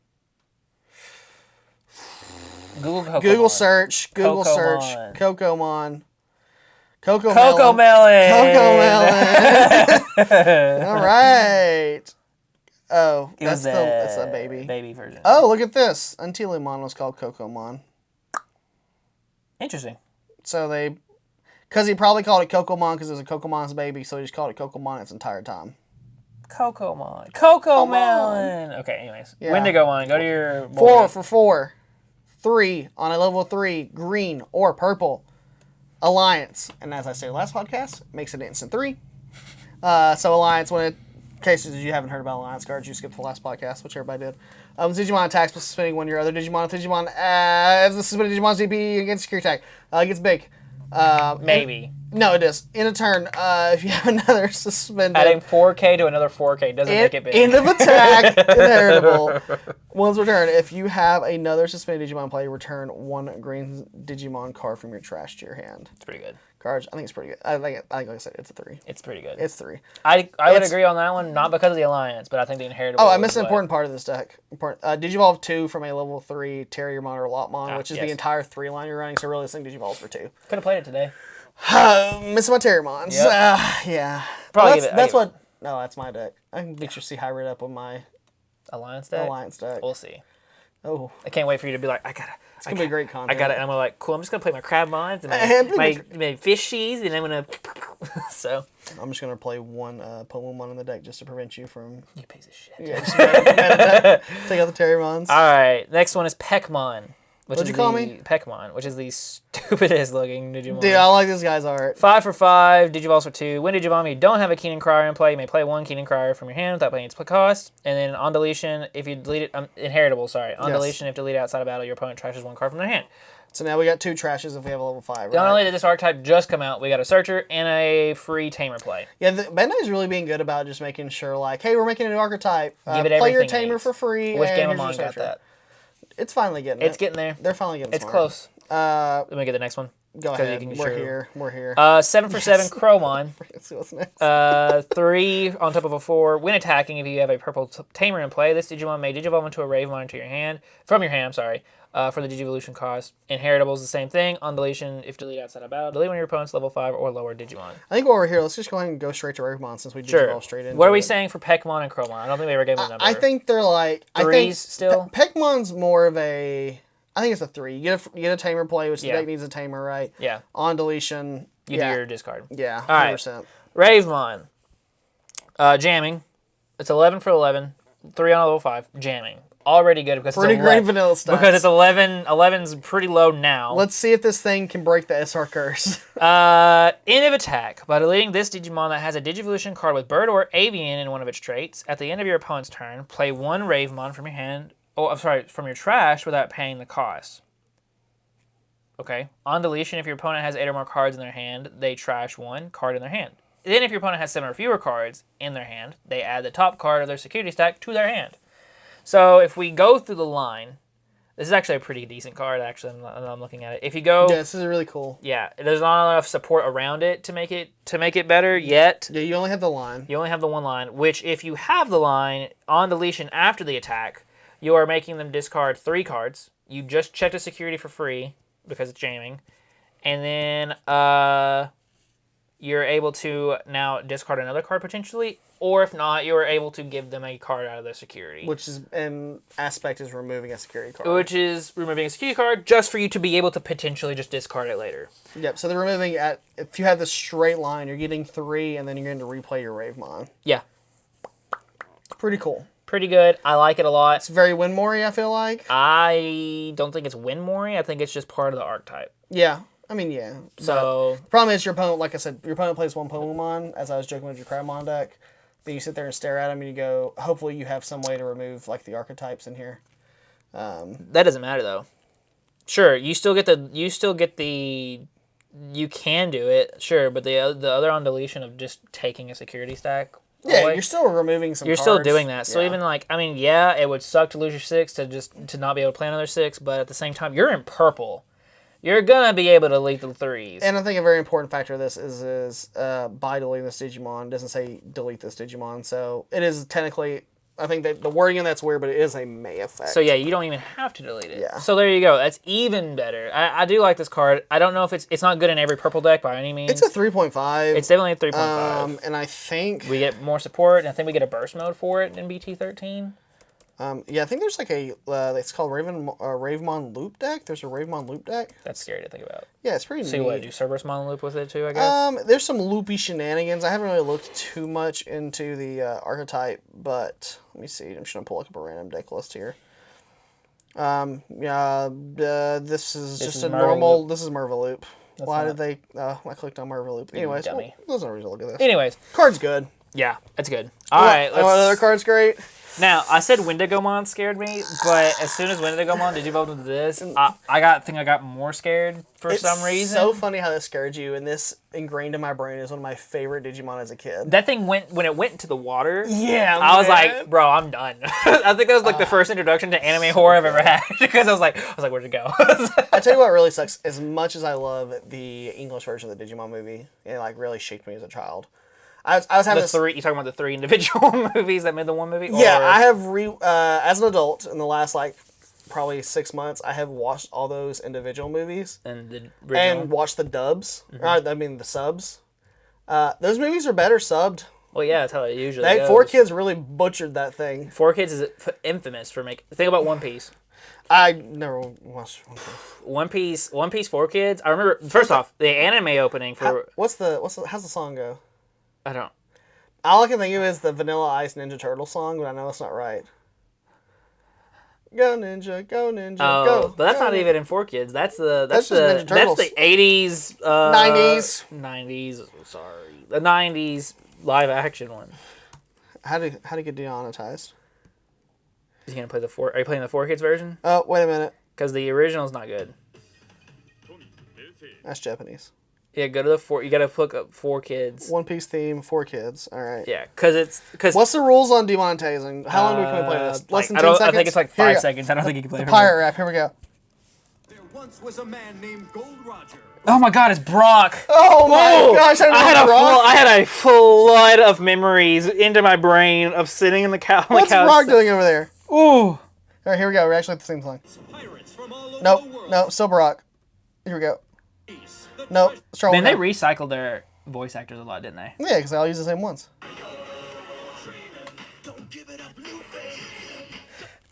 Google Cocomon. Google search. Cocomon. Cocomon. Cocomelon. Cocomelon. All right. Oh, that's the baby. Baby version. Oh, look at this. Antilumon was called Cocomon. Interesting. So because he probably called it Cocomon because it was a Cocomon's baby, so he just called it Cocomon its entire time. Cocomon. Cocomelon. Okay, anyways. Yeah. Wendigomon. Go to your... 4 for 4. 3 on a level 3, green or purple. Alliance. And as I said last podcast, makes it an instant 3. So Alliance, in case you haven't heard about Alliance cards, you skipped the last podcast, which everybody did. Digimon attacks by suspending one of your other Digimon. If Digimon as the suspended Digimon's DP against secure attack, gets big. Maybe. No, it is. In a turn, if you have another suspended... Adding 4K to another 4K doesn't make it big. End of attack, inheritable. Once returned, if you have another suspended Digimon play, return 1 green Digimon card from your trash to your hand. It's pretty good. Cards, I think it's pretty good. I think like I said, it's a 3. It's pretty good. It's 3. I would agree on that one, not because of the Alliance, but I think the inheritable... Oh, I missed an important part of this deck. Digivolve 2 from a level 3 Terriermon or Lotmon, which is the entire 3 line you're running, so really this thing Digivolves for 2. Could have played it today. Missing my Terriermons. Yep. Yeah. Probably No, that's my deck. I can get your C hybrid up with my Alliance deck? Alliance deck. We'll see. Oh. I can't wait for you to be like, It's going to be great content. I got it. And I'm like, cool, I'm just going to play my Crabmons and my fishies, and I'm going to... So... I'm just going to play 1 Pokemon in the deck just to prevent you from... You piece of shit. Yeah, just take out the Terriermons. Alright, next one is Pekmon. What'd you call me? Pekmon, which is the stupidest looking Digimon. Dude, I like this guy's art. 5 for 5, Digivolves for 2. When Digivolve, you don't have a Keenan Crier in play, you may play 1 Keenan Crier from your hand without paying its cost. And then on deletion, if you delete it, inheritable, sorry. On deletion, if deleted outside of battle, your opponent trashes 1 card from their hand. So now we got 2 trashes if we have a level 5, right? Not only did this archetype just come out, we got a Searcher and a free Tamer play. Yeah, Bandai's really being good about just making sure, like, hey, we're making a new archetype. Give it play your everything it Tamer needs. for free. Which and Game of here's your Mon got Searcher. that? It's finally getting it. It's getting there. They're finally getting It's smart. close. Let me get the next one. Go ahead. We're here. 7 for 7 Crowmon. Let's see what's next. 3 on top of a 4. When attacking, if you have a purple Tamer in play, this Digimon may Digivolve into a Ravemon into your hand. From your hand, I'm sorry. For the Digivolution cost. Inheritable is the same thing. On deletion, if delete outside of battle, delete one of your opponent's level 5 or lower Digimon. I think while we're here, let's just go ahead and go straight to Ravemon since we Digivolve straight into What are we saying for Pekmon and Crowmon? I don't think we ever gave them a number. I think they're like... Threes still? Pekmon's more of a... I think it's a 3. You get a Tamer play, which the deck needs a Tamer, right? Yeah. On deletion... You do your discard. Yeah, 100%. All right. Ravemon. Jamming. It's 11 for 11. 3 on a level 5. Jamming. Already good because pretty it's great vanilla stats. Because it's 11. 11's pretty low now. Let's see if this thing can break the SR curse. End of attack. By deleting this Digimon that has a Digivolution card with Bird or Avian in one of its traits, at the end of your opponent's turn, play 1 Ravemon from your hand... Oh, I'm sorry, from your trash without paying the cost. Okay. On deletion, if your opponent has 8 or more cards in their hand, they trash 1 card in their hand. Then if your opponent has 7 or fewer cards in their hand, they add the top card of their security stack to their hand. So if we go through the line, this is actually a pretty decent card, actually, I'm looking at it. If you go... Yeah, this is really cool. Yeah, there's not enough support around it to make it better yet. Yeah, you only have the line. You only have the 1 line, which if you have the line on deletion after the attack, you are making them discard 3 cards. You just checked a security for free because it's jamming. And then you're able to now discard another card potentially. Or if not, you're able to give them a card out of their security. Which is, in aspect, is removing a security card. Which is removing a security card just for you to be able to potentially just discard it later. Yep, so they're removing, if you have this straight line, you're getting 3, and then you're going to replay your Ravemon. Yeah. Pretty cool. Pretty good. I like it a lot. It's very Winmori, I feel like. I don't think it's Winmori. I think it's just part of the archetype. Yeah. I mean, yeah. So... The problem is your opponent, like I said, your opponent plays 1 Pokemon, as I was joking with your Crabmon deck. But you sit there and stare at them, and you go, hopefully you have some way to remove, like, the archetypes in here. That doesn't matter, though. Sure, you still get the... You can do it, sure, but the other on deletion of just taking a security stack... Yeah, you're still removing some cards. You're still doing that. So even like, I mean, yeah, it would suck to lose your 6 to not be able to play another 6, but at the same time, you're in purple. You're gonna be able to lethal 3s. And I think a very important factor of this is by deleting this Digimon, it doesn't say delete this Digimon, so it is technically, I think that the wording in that's weird, but it is a may effect. So yeah, you don't even have to delete it. Yeah. So there you go. That's even better. I do like this card. I don't know if it's not good in every purple deck by any means. It's a 3.5. It's definitely a 3.5. And I think... We get more support, and I think we get a burst mode for it in BT13. Yeah, I think there's like a, it's called Ravemon Loop deck. There's a Ravemon Loop deck. That's scary to think about. Yeah, it's pretty neat. So you do Cerberus Mon loop with it too, I guess? There's some loopy shenanigans. I haven't really looked too much into the archetype, but let me see. I'm just going to pull up a random deck list here. This is just a normal... Loop. This is Merva Why did they... I clicked on Merva Loop. Anyways, dummy. There's no reason to look at this. Anyways. Card's good. Yeah, it's good. All right, let's... Another card's great. Now, I said Wendigomon scared me, but as soon as Wendigomon Digivolved into this, I got more scared for some reason. It's so funny how this scared you, and this ingrained in my brain is one of my favorite Digimon as a kid. That thing when it went into the water, yeah, I was like, bro, I'm done. I think that was like the first introduction to anime horror I've ever had, because I was like, where'd it go? I tell you what really sucks, as much as I love the English version of the Digimon movie, it like really shaped me as a child. I was having you talking about the 3 individual movies that made the one movie? Yeah, I have as an adult in the last like probably 6 months, I have watched all those individual movies and watched the dubs. I mean the subs. Those movies are better subbed. Well, yeah, that's how it usually goes. 4Kids really butchered that thing. 4Kids is infamous for making. Think about One Piece. I never watched One Piece. 4Kids. I remember first off the anime opening for. How's the song go? I don't. All I can think of is the Vanilla Ice Ninja Turtle song, but I know that's not right. Go Ninja, go Ninja, go. But that's go. not even in 4Kids. That's the Ninja Turtles. that's the 80s 90s. Sorry, the 90s live action one. How to get demonetized? Are you playing the 4Kids version? Oh, wait a minute. Because the original's not good. That's Japanese. Yeah, go to the 4. You gotta hook up 4 kids. One Piece theme, 4 kids. All right. Yeah, because What's the rules on demonetizing? How long can we play this? Less than 10 seconds? I think it's like 5 seconds. I don't think you can play it. Pirate rap. Here we go. There once was a man named Gold Roger. Oh my God, it's Brock. Oh my gosh! I had a flood of memories into my brain of sitting in the couch. What's Brock doing over there? Ooh. All right, here we go. We're actually at the same song. Pirates from all over Nope. the world. Nope. Still Brock. Here we go. Nope. Strong. Man, they recycled their voice actors a lot, didn't they? Yeah, because they all use the same ones.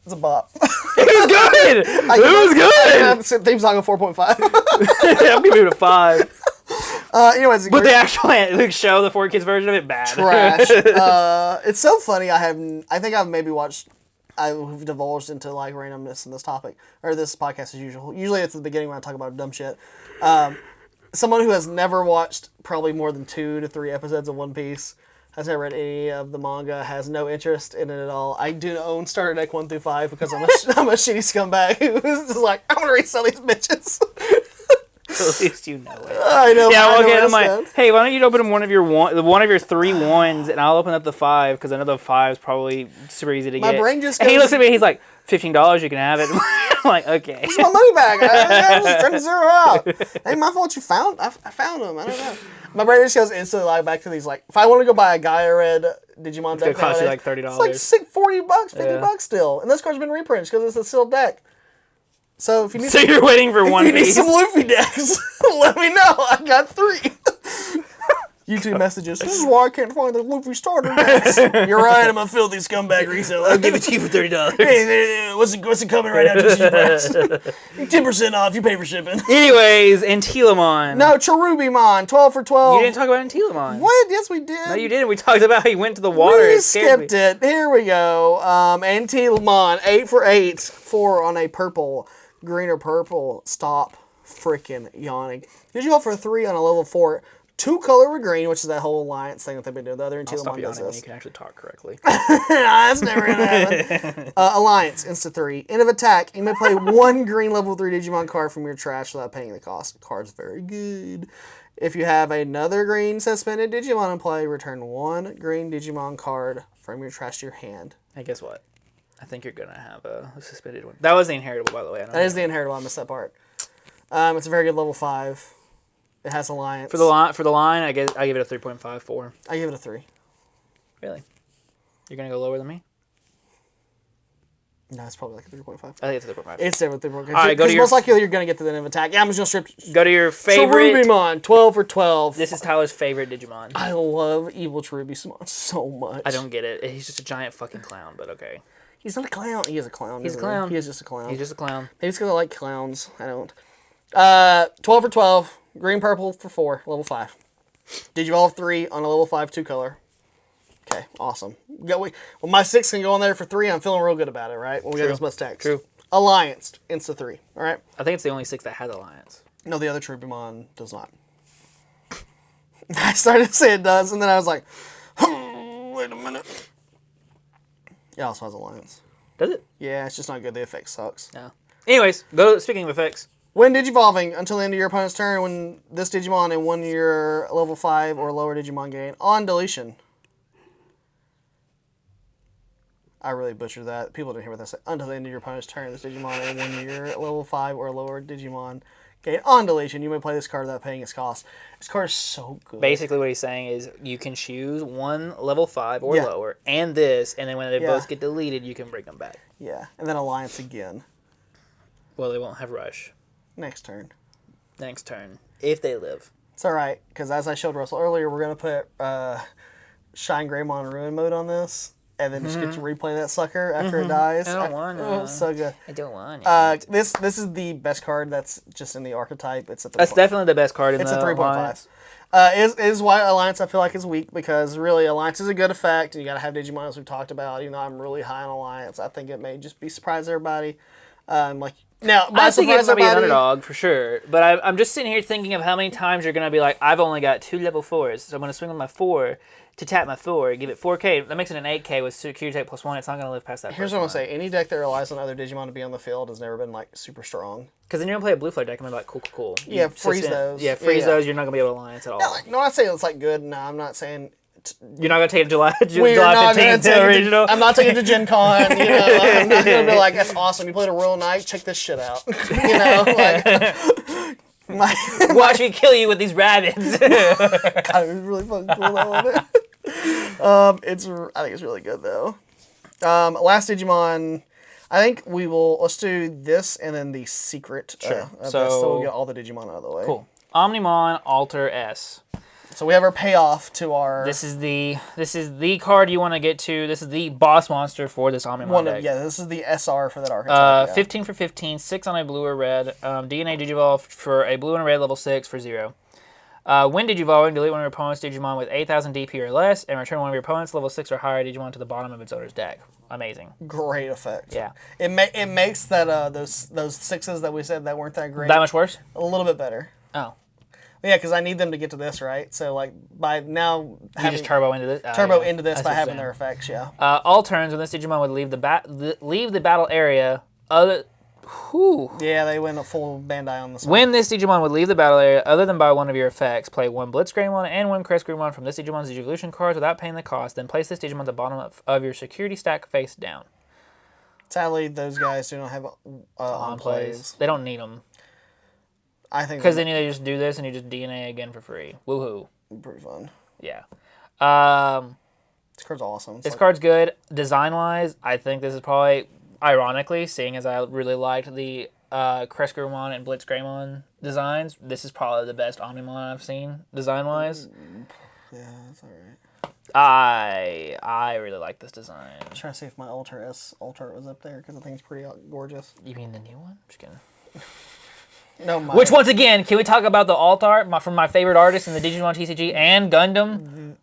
It's a bop. It was good. It was good. The theme song of 4.5. I'm giving it a 5. Anyways, But the actual show, the 4 kids version of it, bad. trash. It's so funny. I think I've maybe watched. I've divulged into like randomness in this topic or this podcast as usual. Usually it's at the beginning when I talk about dumb shit. Someone who has never watched probably more than 2 to 3 episodes of One Piece, has never read any of the manga, has no interest in it at all. I do own Starter Deck 1 through 5 because I'm a shitty scumbag who's just like, I'm gonna resell these bitches. At least you know it. I know. Yeah, I know okay. I'm like, understand. hey, why don't you open one of your 3 ones, and I'll open up the 5 because I know the 5 is probably super easy to My get. brain just And he goes- looks at me. He's like, $15, you can have it. I'm like, okay. It's my money back. I was just trying to zero out. Ain't my fault you found. I found them. I don't know. My brain just goes instantly like back to these like. If I want to go buy a Gaia Red Digimon deck, It cost you nowadays, like $30. it's like $40, $50 Yeah. still, and this card's been reprinted because it's a sealed deck. So if you need, So you're waiting for One if you need Piece. some Luffy decks, let me know. I got 3. YouTube messages. This is why I can't find the Luffy starter decks. You're right. I'm a filthy scumbag reseller. I'll give it to you for $30. Hey, what's it coming right now? TCG Podcast. 10% off. You pay for shipping. Anyways, Antilamon. No, Cherubimon, 12 for 12. You didn't talk about Antilamon. What? Yes, we did. No, you didn't. We talked about how he went to the water. We It scared me. skipped it. Here we go. Antilamon, 8 for 8. 4 on a purple. Green or purple. Stop freaking yawning. Did you go for 3 on a level 4? 2 color with green, which is that whole alliance thing that they've been doing. The other I'll stop Antilamon does yawning when this. you can actually talk correctly. That's never gonna happen. Alliance, insta 3. End of attack. You may play 1 green level 3 Digimon card from your trash without paying the cost. Card's very good. If you have another green suspended Digimon in play, return 1 green Digimon card from your trash to your hand. Hey, guess what? I think you're gonna have a suspended one. That was the inheritable, by the way. That is the inheritable. I missed that part. It's a very good level 5. It has alliance. For the line, I give it a 3.54. I give it a 3. Really? You're gonna go lower than me? No, it's probably like a 3.5. I think it's a 3.5. It's definitely 3.5. Alright, go to Because your- most likely you're gonna get to the end of attack. Yeah, I'm just gonna strip. Go to your favorite. Cherubimon, 12 for 12. This is Tyler's favorite Digimon. I love evil Cherubimon so much. I don't get it. He's just a giant fucking clown, but okay. He's not a clown. He is a clown. He's a isn't clown. He is just a clown. He's just a clown. Maybe it's because I like clowns. I don't. 12 for 12. Green, purple for 4. Level 5. Digivolve 3 on a level 5 2 color. Okay, awesome. Well, my 6 can go on there for 3. I'm feeling real good about it, right? When we got this much text. True. Alliance, insta 3. All right? I think it's the only 6 that has Alliance. No, the other Cherubimon does not. I started to say it does, and then I was like, wait a minute. It also has Alliance. Does it? Yeah, it's just not good. The effect sucks. No. Anyways, speaking of effects. When Digivolving, until the end of your opponent's turn, when this Digimon and 1 your level 5 or lower Digimon gain on deletion. I really butchered that. People didn't hear what that said. Until the end of your opponent's turn, this Digimon and 1 your level 5 or lower Digimon gain on deletion. You may play this card without paying its cost. This card is so good. Basically, what he's saying is you can choose 1 level 5 or Yeah. lower and this, and then when they Yeah. both get deleted, you can bring them back. Yeah, and then Alliance again. Well, they won't have Rush Next turn. next turn if they live. It's alright, because as I showed Russell earlier, we're going to put Shine Greymon Ruin mode on this, and then just get to replay that sucker after it dies. I don't want Oh, to. so good. I don't want it. This is the best card that's just in the archetype. It's a 3. That's definitely the best card in It's the a 3.5. line. Is why Alliance I feel like is weak, because really Alliance is a good effect, and you got to have Digimon as we've talked about. You know, I'm really high on Alliance. I think it may just be surprise everybody. Like Now, I think it might be an somebody- underdog for sure, but I'm just sitting here thinking of how many times you're going to be like, I've only got 2 level 4s, so I'm going to swing on my 4 to tap my 4, give it 4K. That makes it an 8K with security tech +1. It's not going to live past that. Here's what I'm gonna say: any deck that relies on other Digimon to be on the field has never been like super strong. Because then you're going to play a blue flare deck and be like, cool. Yeah, You freeze sit in- those. Yeah, freeze Yeah. those. You're not going to be able to alliance at all. No, no, I'm not saying it's like good. No, I'm not saying. You're not going to take it July We're not gonna 15th to take the it regional. I'm not taking it to Gen Con. You know, I'm not gonna be like, that's awesome. You played a Royal Knight. Check this shit out. You know, like Watch me kill you with these rabbits. God, it was really fucking cool. I love it. I think it's really good though. Last Digimon. I think let's do this and then the secret. Sure. Of this, So so we'll get all the Digimon out of the way. Cool. Omnimon Alter S. So we have our payoff to our This is the card you want to get to. This is the boss monster for this Omnimon deck. this is the SR for that archetype. Yeah. 15 for 15, 6 on a blue or red. DNA Digivolve for a blue and a red level 6 for 0. When Digivolving, delete one of your opponent's Digimon with 8,000 DP or less, and return one of your opponent's level 6 or higher Digimon to the bottom of its owner's deck. Amazing. Great effect. Yeah. It makes that those sixes that we said that weren't that great That much worse? a little bit better. Oh. Yeah, because I need them to get to this, right? So like by now You having just turbo into this? turbo yeah. into this I see by what you're having saying. their effects. Yeah. All turns when this Digimon would leave the battle area other... Whew. Yeah, they went a full Bandai on this one. When this Digimon would leave the battle area, other than by one of your effects, play one Blitzgreymon and one Crestgreymon from this Digimon's Digivolution cards without paying the cost, then place this Digimon at the bottom of your security stack face down. Sadly, those guys do not have on plays. They don't need them. I think Because then they just do this and you just DNA again for free. Woohoo. pretty fun. Yeah. This card's awesome. It's This like- card's good. Design-wise, I think this is probably, ironically, seeing as I really liked the Crestgreymon and Blitzgreymon designs, this is probably the best Omnimon I've seen, design-wise. Yeah, that's alright. I really like this design. I'm trying to see if my Alter was up there because I think it's pretty gorgeous. You mean the new one? Just kidding. No, my, Which, once again, can we talk about the alt art from my favorite artist in the Digimon TCG and Gundam?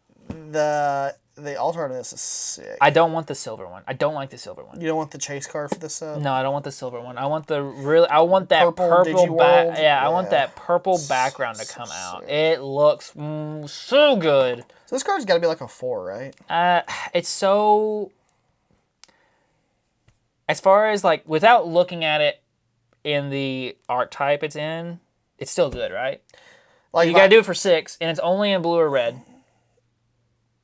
the Alter on this is sick. I don't want the silver one. I don't like the silver one. You don't want the chase card for this? No, I don't want the silver one. I want that Purple purple Digiworld? yeah, I want Yeah. that purple background to come out. It looks so good. So this card's got to be like a 4, right? It's so, as far as like without looking at it in the art type it's in, it's still good, right? Like You gotta do it for 6, and it's only in blue or red.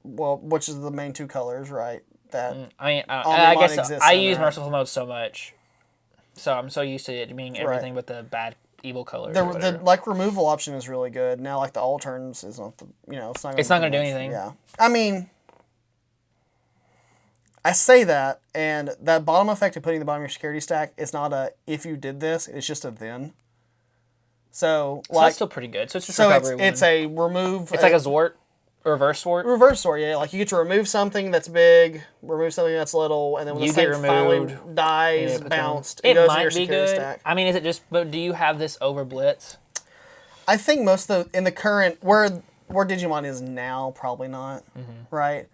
well, which is the main two colors, right? That I mean, Omnimon I guess exists I in use there. Merciful Mode so much, so I'm so used to it being everything but the bad, evil colors. or the whatever. like removal option is really good. Now like the alterns is not the it's not gonna do anything. Yeah, I mean, I say that, and that bottom effect of putting the bottom of your security stack is not a if you did this, it's just a then. So So like that's still pretty good. So it's just so recovery it's one. a remove. It's like a Zwart, reverse Zwart. reverse sword, yeah. Like you get to remove something that's big, remove something that's little, and then when You the get thing finally removed, dies, Yeah, bounced, It goes in your might be security good. stack. I mean, is it just? But do you have this over Blitz? I think most of the in the current where Digimon is now, probably not, right?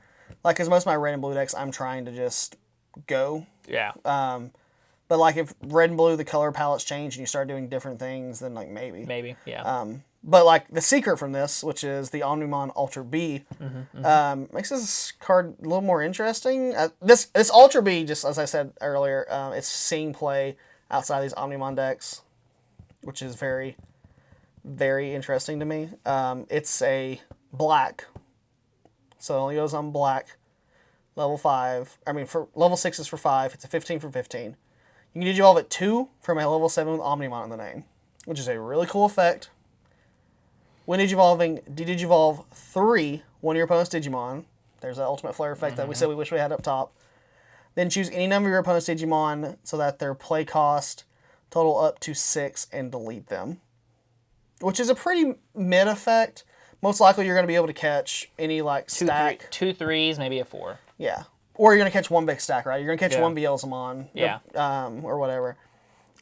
Like, because most of my red and blue decks, I'm trying to just go. Yeah. But like, if red and blue, the color palettes change and you start doing different things, then like maybe. Maybe. Yeah. But like the secret from this, which is the Omnimon Ultra B, makes this card a little more interesting. This Ultra B, just as I said earlier, it's seeing play outside these Omnimon decks, which is very, very interesting to me. It's a black, so it only goes on black. Level 5. I mean, for level 6 is for 5. It's a 15 for 15. You can Digivolve at 2 from a level 7 with Omnimon in the name, which is a really cool effect. When Digivolving, Digivolve 3, one of your opponent's Digimon. There's that Ultimate Flare effect that we said we wish we had up top. Then choose any number of your opponent's Digimon so that their play cost total up to 6 and delete them. Which is a pretty mid effect. Most likely you're going to be able to catch any like stack. 2 3s, maybe a 4. Yeah. Or you're going to catch one big stack, right? You're going to catch Yeah. one Beelzemon. Yeah. Or whatever.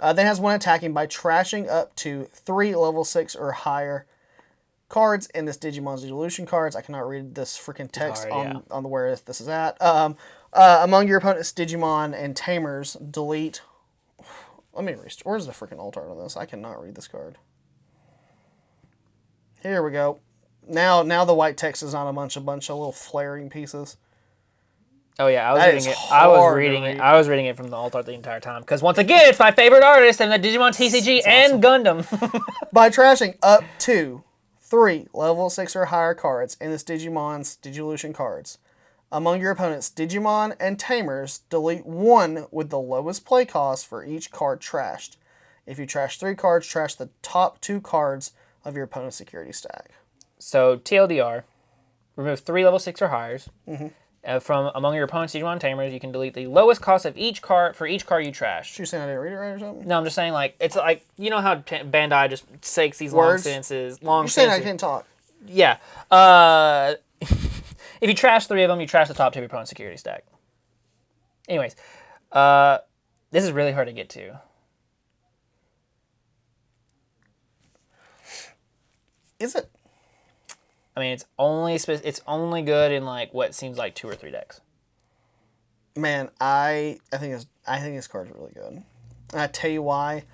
Then has one attacking by trashing up to 3 level 6 or higher cards in this Digimon's Evolution cards. I cannot read this freaking text hard, on the where this is at. Among your opponent's Digimon and Tamers, delete Let me restart. Where's the freaking alt art on this? I cannot read this card. Here we go. Now the white text is on a bunch of little flaring pieces. Oh yeah, I was That reading is it. I was hard to reading it. read. I was reading it from the alt art the entire time. Because once again, it's my favorite artist and the Digimon TCG and Gundam. By trashing up to 3 level 6 or higher cards in this Digimon's Digivolution cards, among your opponent's Digimon and Tamers, delete 1 with the lowest play cost for each card trashed. If you trash 3 cards, trash the top 2 cards of your opponent's security stack. So TLDR, remove 3 level 6 or higher. From among your opponent's Digimon and Tamers, you can delete the lowest cost of each card for each card you trash. You saying I didn't read it right or something? No, I'm just saying, like, it's like, you know how Bandai just sakes these Words? long sentences. You're saying I can't talk. Yeah. If you trash 3 of them, you trash the top 2 of your opponent's security stack. Anyways, this is really hard to get to. Is it? I mean, it's only good in like what seems like 2 or 3 decks. Man, I think this card's really good. And I tell you why.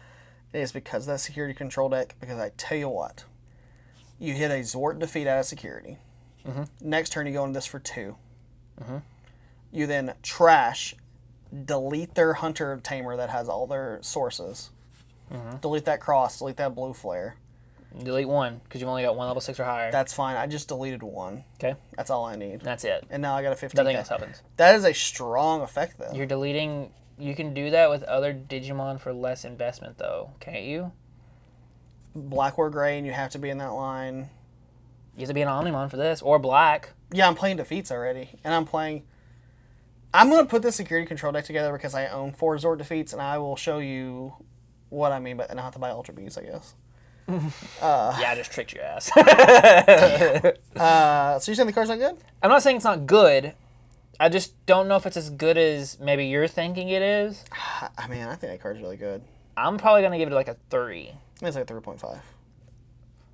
It is because of that security control deck. Because I tell you what, you hit a Zort defeat out of security. Next turn you go into this for 2. You then trash, delete their Hunter Tamer that has all their sources. Delete that cross, delete that blue flare. Delete 1 because you've only got 1 level 6 or higher. That's fine. I just deleted 1. Okay. That's all I need. That's it. And now I got a 15. Nothing else happens. That is a strong effect, though. You're deleting. You can do that with other Digimon for less investment, though, can't you? Black or gray, and you have to be in that line. You have to be an Omnimon for this, or black. Yeah, I'm playing defeats already, and I'm going to put this security control deck together because I own 4 Zord defeats, and I will show you what I mean, but I don't have to buy Ultra Bees, I guess. Yeah, I just tricked your ass. So you're saying the card's not good? I'm not saying it's not good. I just don't know if it's as good as maybe you're thinking it is. I mean, I think that card's really good. I'm probably going to give it like a 3. I think it's like 3.5.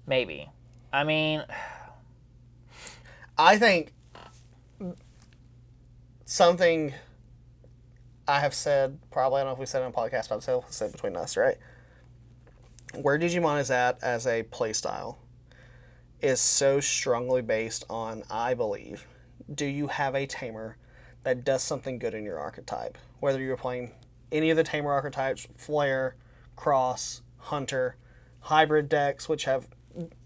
Maybe. I mean, I think something I have said, probably, I don't know if we said it on a podcast, but I've said between us, right? Where Digimon is at as a playstyle is so strongly based on, I believe, do you have a tamer that does something good in your archetype? Whether you're playing any of the tamer archetypes, Flare, Cross, Hunter, hybrid decks, which have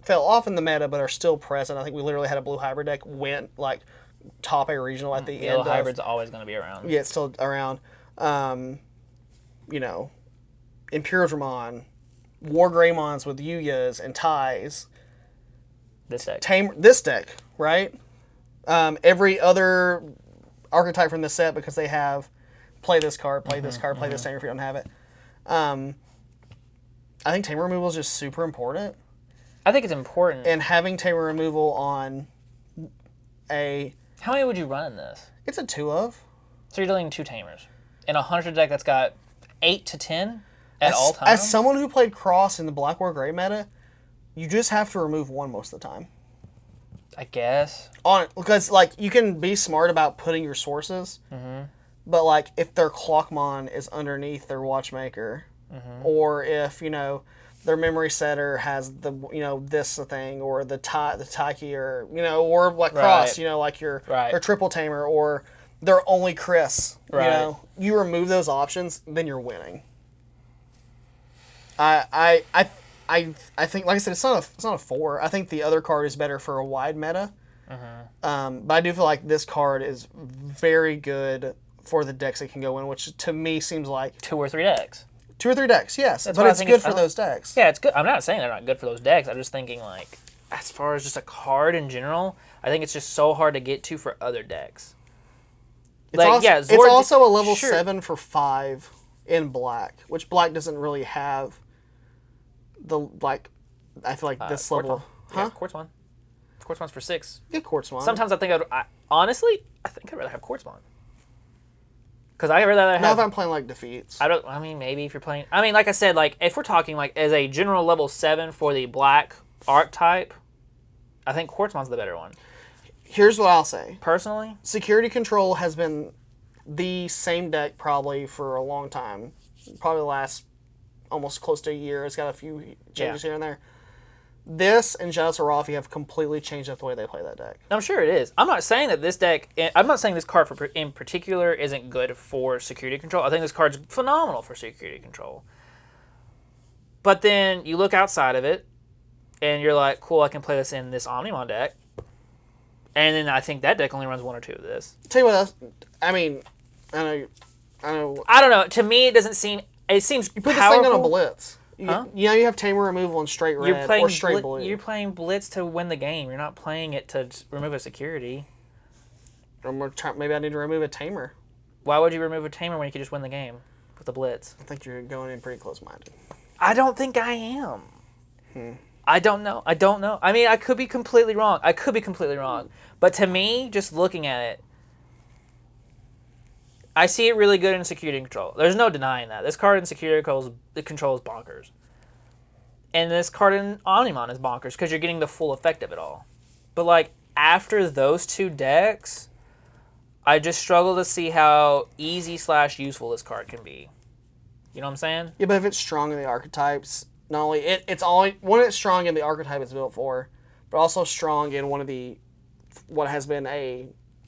fell off in the meta but are still present. I think we literally had a blue hybrid deck went like top a regional at the end. Yellow hybrid's always going to be around. Yeah, it's still around. You know, Imperial Dramon, War Greymons with Yuyas and Ties. This deck. This deck, right? Every other archetype from this set, because they have play this card, play this card, play this tamer if you don't have it. I think tamer removal is just super important. I think it's important. And having tamer removal on a... How many would you run in this? It's a 2 of. So you're dealing 2 tamers. In a Hunter deck that's got 8 to 10 at all times? As someone who played Cross in the Black War Gray meta, you just have to remove 1 most of the time. I guess. Because, like, you can be smart about putting your sources, but, like, if their Clockmon is underneath their Watchmaker, or if, you know, their Memory Setter has the, you know, this thing, or the Taiki, or, you know, or, like, Cross, you know, like your Triple Tamer, or they're only Chris, you know. You remove those options, then you're winning. I think, like I said, it's not a 4. I think the other card is better for a wide meta. But I do feel like this card is very good for the decks it can go in, which to me seems like 2 or 3 decks. 2 or 3 decks, yes. That's but it's good for those decks. Yeah, it's good. I'm not saying they're not good for those decks. I'm just thinking, like, as far as just a card in general, I think it's just so hard to get to for other decks. It's also a level 7 for 5 in black, which black doesn't really have the, like, I feel like this level. Yeah, Quartzmon. Quartzmon's for 6. Get Quartzmon. Sometimes I think honestly, I think I'd rather have Quartzmon. Because I'd rather have... Not if I'm playing, like, defeats. I mean, maybe if you're playing... I mean, like I said, like, if we're talking, like, as a general level 7 for the black archetype, I think Quartzmon's the better one. Here's what I'll say. Personally? Security Control has been the same deck probably for a long time. Probably the last almost close to a year. It's got a few changes here and there. This and Shadows of Rafi have completely changed up the way they play that deck. I'm sure it is. I'm not saying that this deck, I'm not saying this card in particular isn't good for security control. I think this card's phenomenal for security control. But then you look outside of it, and you're like, cool, I can play this in this Omnimon deck. And then I think that deck only runs one or two of this. Tell you what else, I mean, I know. I don't know. To me, it doesn't seem, it seems You put powerful. this thing on a blitz. Huh? You know you have Tamer removal in straight red or straight blue. You're playing Blitz to win the game. You're not playing it to remove a security. Maybe I need to remove a Tamer. Why would you remove a Tamer when you could just win the game with the Blitz? I think you're going in pretty close-minded. I don't think I am. I don't know. I mean, I could be completely wrong. But to me, just looking at it, I see it really good in security control. There's no denying that. This card in security control is bonkers. And this card in Omnimon is bonkers because you're getting the full effect of it all. But, like, after those two decks, I just struggle to see how easy/useful this card can be. You know what I'm saying? Yeah, but if it's strong in the archetypes, not only it's strong in the archetype it's built for, but also strong in what has been a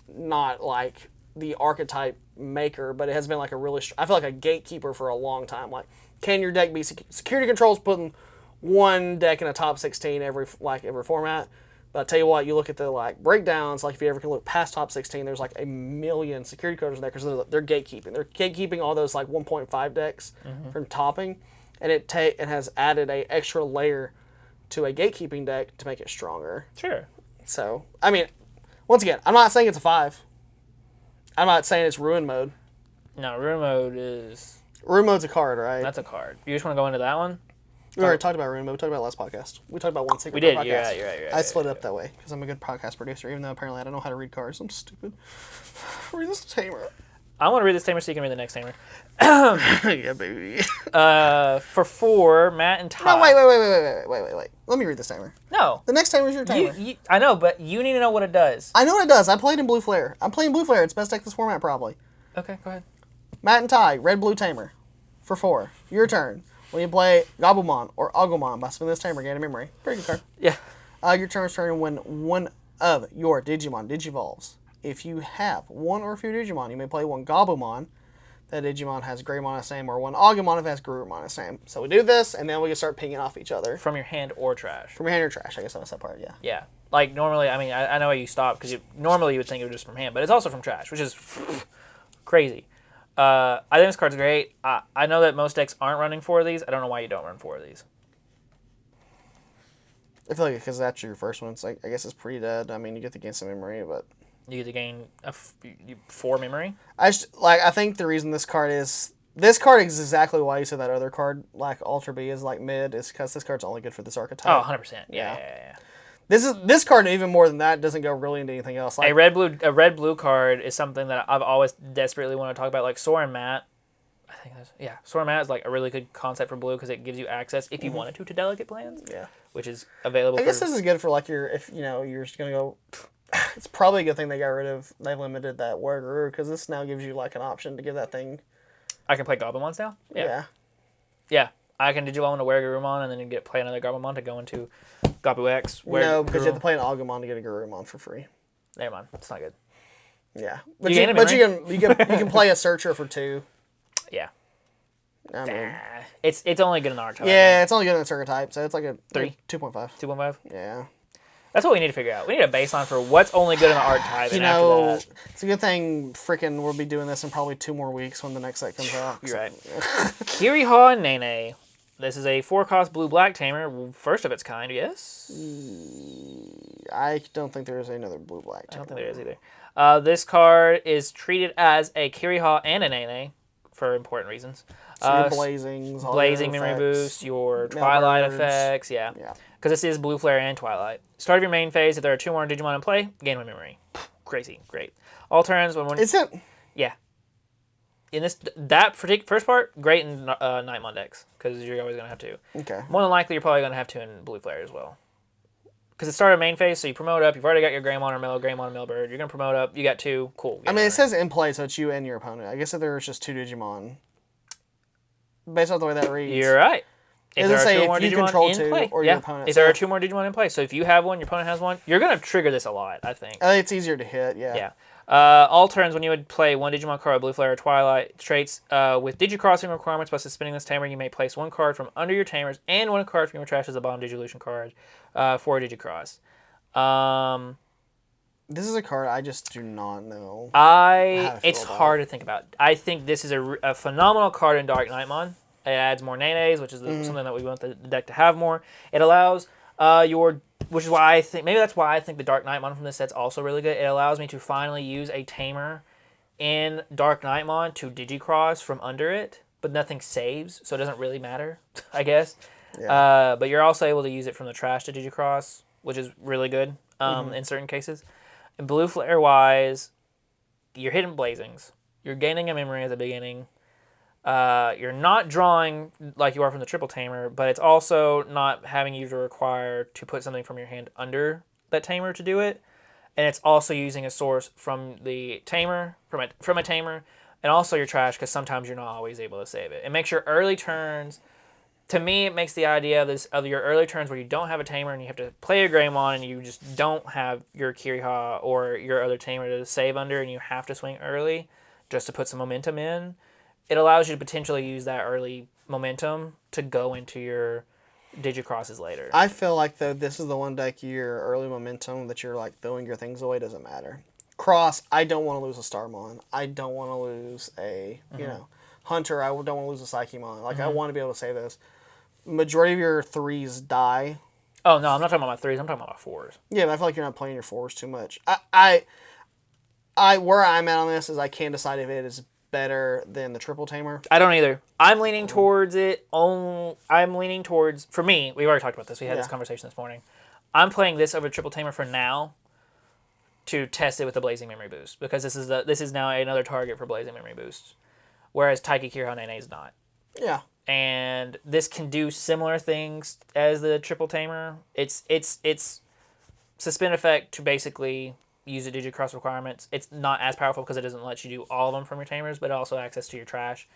not like the archetype maker, but it has been like a really I feel like a gatekeeper for a long time. Like, can your deck be security controls putting one deck in a top 16 every format? But I tell you what, you look at the like breakdowns, like if you ever can look past top 16, there's like a million security coders in there because they're gatekeeping. They're gatekeeping all those like 1.5 decks from topping, and it has added a extra layer to a gatekeeping deck to make it stronger. Sure. So, I mean, once again, I'm not saying it's a 5. I'm not saying it's Ruin Mode. No, Ruin Mode is... Ruin Mode's a card, right? That's a card. You just want to go into that one? We already talked about Ruin Mode. We talked about it last podcast. We talked about one secret. We did. Podcast. You're right. I split it up that way because I'm a good podcast producer, even though apparently I don't know how to read cards. I'm stupid. Read this Tamer. I want to read this Tamer so you can read the next Tamer. Yeah, baby. For 4, Matt and Ty. No, wait. Let me read this Tamer. No. The next Tamer is your Tamer. I know, but you need to know what it does. I know what it does. I played in Blue Flare. I'm playing Blue Flare. It's best deck this format, probably. Okay, go ahead. Matt and Ty, Red Blue Tamer. For 4. Your turn. When you play Gabumon or Agumon by spinning this Tamer, gain a memory. Pretty good card. Yeah. Your turn is turning when one of your Digimon digivolves. If you have one or a few Digimon, you may play one Gabumon. That Digimon has Greymon as name, or one Agumon if it has Garurumon as name. So we do this, and then we can start pinging off each other. From your hand or trash. From your hand or trash, I guess that's that part, yeah. Yeah. Like, normally, I mean, I know why you stopped, because normally you would think it was just from hand, but it's also from trash, which is crazy. I think this card's great. I know that most decks aren't running 4 of these. I don't know why you don't run 4 of these. I feel like because that's your first one, it's like, I guess it's pretty dead. I mean, you get to gain some memory, but... You get to gain 4 memory? I think the reason this card is exactly why you said that other card, like Ultra B, is like mid, is because this card's only good for this archetype. Oh, 100%. Yeah. This card, even more than that, doesn't go really into anything else. Like, A red-blue card is something that I've always desperately wanted to talk about. Like Sora and Matt, I think Sora and Matt is like a really good concept for blue because it gives you access, if you wanted to delegate plans. Yeah. Which is available. I guess this is good for like you're just gonna go. It's probably a good thing they limited that Warguru, because this now gives you like an option to give that thing. I can play Goblimons now? Yeah. I can Digimon to Garurumon and then play another Goblimon to go into Gabu X. No, because you have to play an Agumon to get a Garurumon for free. Never mind. It's not good. Yeah. But you can play a Searcher for 2. Yeah. I mean, it's only good in the archetype. Yeah, it's only good in the archetype, so it's like a 3? 2.5. 2.5? Yeah. That's what we need to figure out. We need a baseline for what's only good in the archetype. After that, it's a good thing we'll be doing this in probably 2 more weeks when the next set comes out. You're right. Kiriha and Nene. This is a 4-cost blue-black tamer, first of its kind, yes? I don't think there is another blue-black tamer. I don't think there is either. This card is treated as a Kiriha and a Nene for important reasons. So your blazing memory boost, your Twilight effects, yeah. Because this is Blue Flare and Twilight. Start of your main phase, if there are 2 more Digimon in play, gain 1 memory. Crazy, great. All turns when one... Is it? Yeah. In that first part, great in Nightmon decks, because you're always going to have 2. Okay. More than likely, you're probably going to have 2 in Blue Flare as well. Because it started main phase, so you promote up. You've already got your Greymon or Millbird. You're going to promote up. You got 2. Cool. I mean, it says in play, so it's you and your opponent. I guess if there was just 2 Digimon... based off the way that reads. You're right. Does it say if you control two or your opponent? If there are 2 more Digimon in play. So if you have one, your opponent has one, you're going to trigger this a lot, I think. It's easier to hit, yeah. Yeah. All turns, when you would play one Digimon card, Blue Flare or Twilight traits, with Digicrossing requirements, by suspending this tamer, you may place 1 card from under your tamers and 1 card from your trash as a bottom Digivolution card for Digicross. This is a card I just do not know. It's hard to think about. I think this is a phenomenal card in Dark Nightmon. It adds more nanes, which is something that we want the deck to have more. It allows which is why I think, maybe that's why I think the Dark Nightmon from this set's also really good. It allows me to finally use a tamer in Dark Nightmon to Digicross from under it, but nothing saves, so it doesn't really matter, I guess. Yeah. But you're also able to use it from the trash to Digicross, which is really good in certain cases. And Blue Flare wise, you're hitting Blazings. You're gaining a memory at the beginning. You're not drawing like you are from the Triple Tamer, but it's also not having you to require to put something from your hand under that Tamer to do it. And it's also using a source from the Tamer, from a Tamer, and also your trash, because sometimes you're not always able to save it. It makes your early turns, to me, it makes the idea of your early turns where you don't have a Tamer and you have to play your Greymon and you just don't have your Kiriha or your other Tamer to save under and you have to swing early just to put some momentum in. It allows you to potentially use that early momentum to go into your Digicrosses later. I feel like, though, this is the one deck your early momentum that you're like throwing your things away doesn't matter. Cross, I don't want to lose a Starmon. I don't want to lose a, Hunter. I don't want to lose a Psychemon. Like, I want to be able to say this. Majority of your 3s die. Oh, no, I'm not talking about my 3s. I'm talking about my 4s. Yeah, but I feel like you're not playing your 4s too much. Where I'm at on this is I can't decide if it is better than the Triple Tamer. I don't either. I'm leaning towards it. For me, we've already talked about this. We had this conversation this morning. I'm playing this over Triple Tamer for now to test it with the Blazing Memory Boost, because this is now another target for Blazing Memory Boost, whereas Taiki Kiriha Nene is not. Yeah. And this can do similar things as the Triple Tamer. It's suspend effect to basically use the Digicross requirements. It's not as powerful because it doesn't let you do all of them from your tamers, but also access to your trash.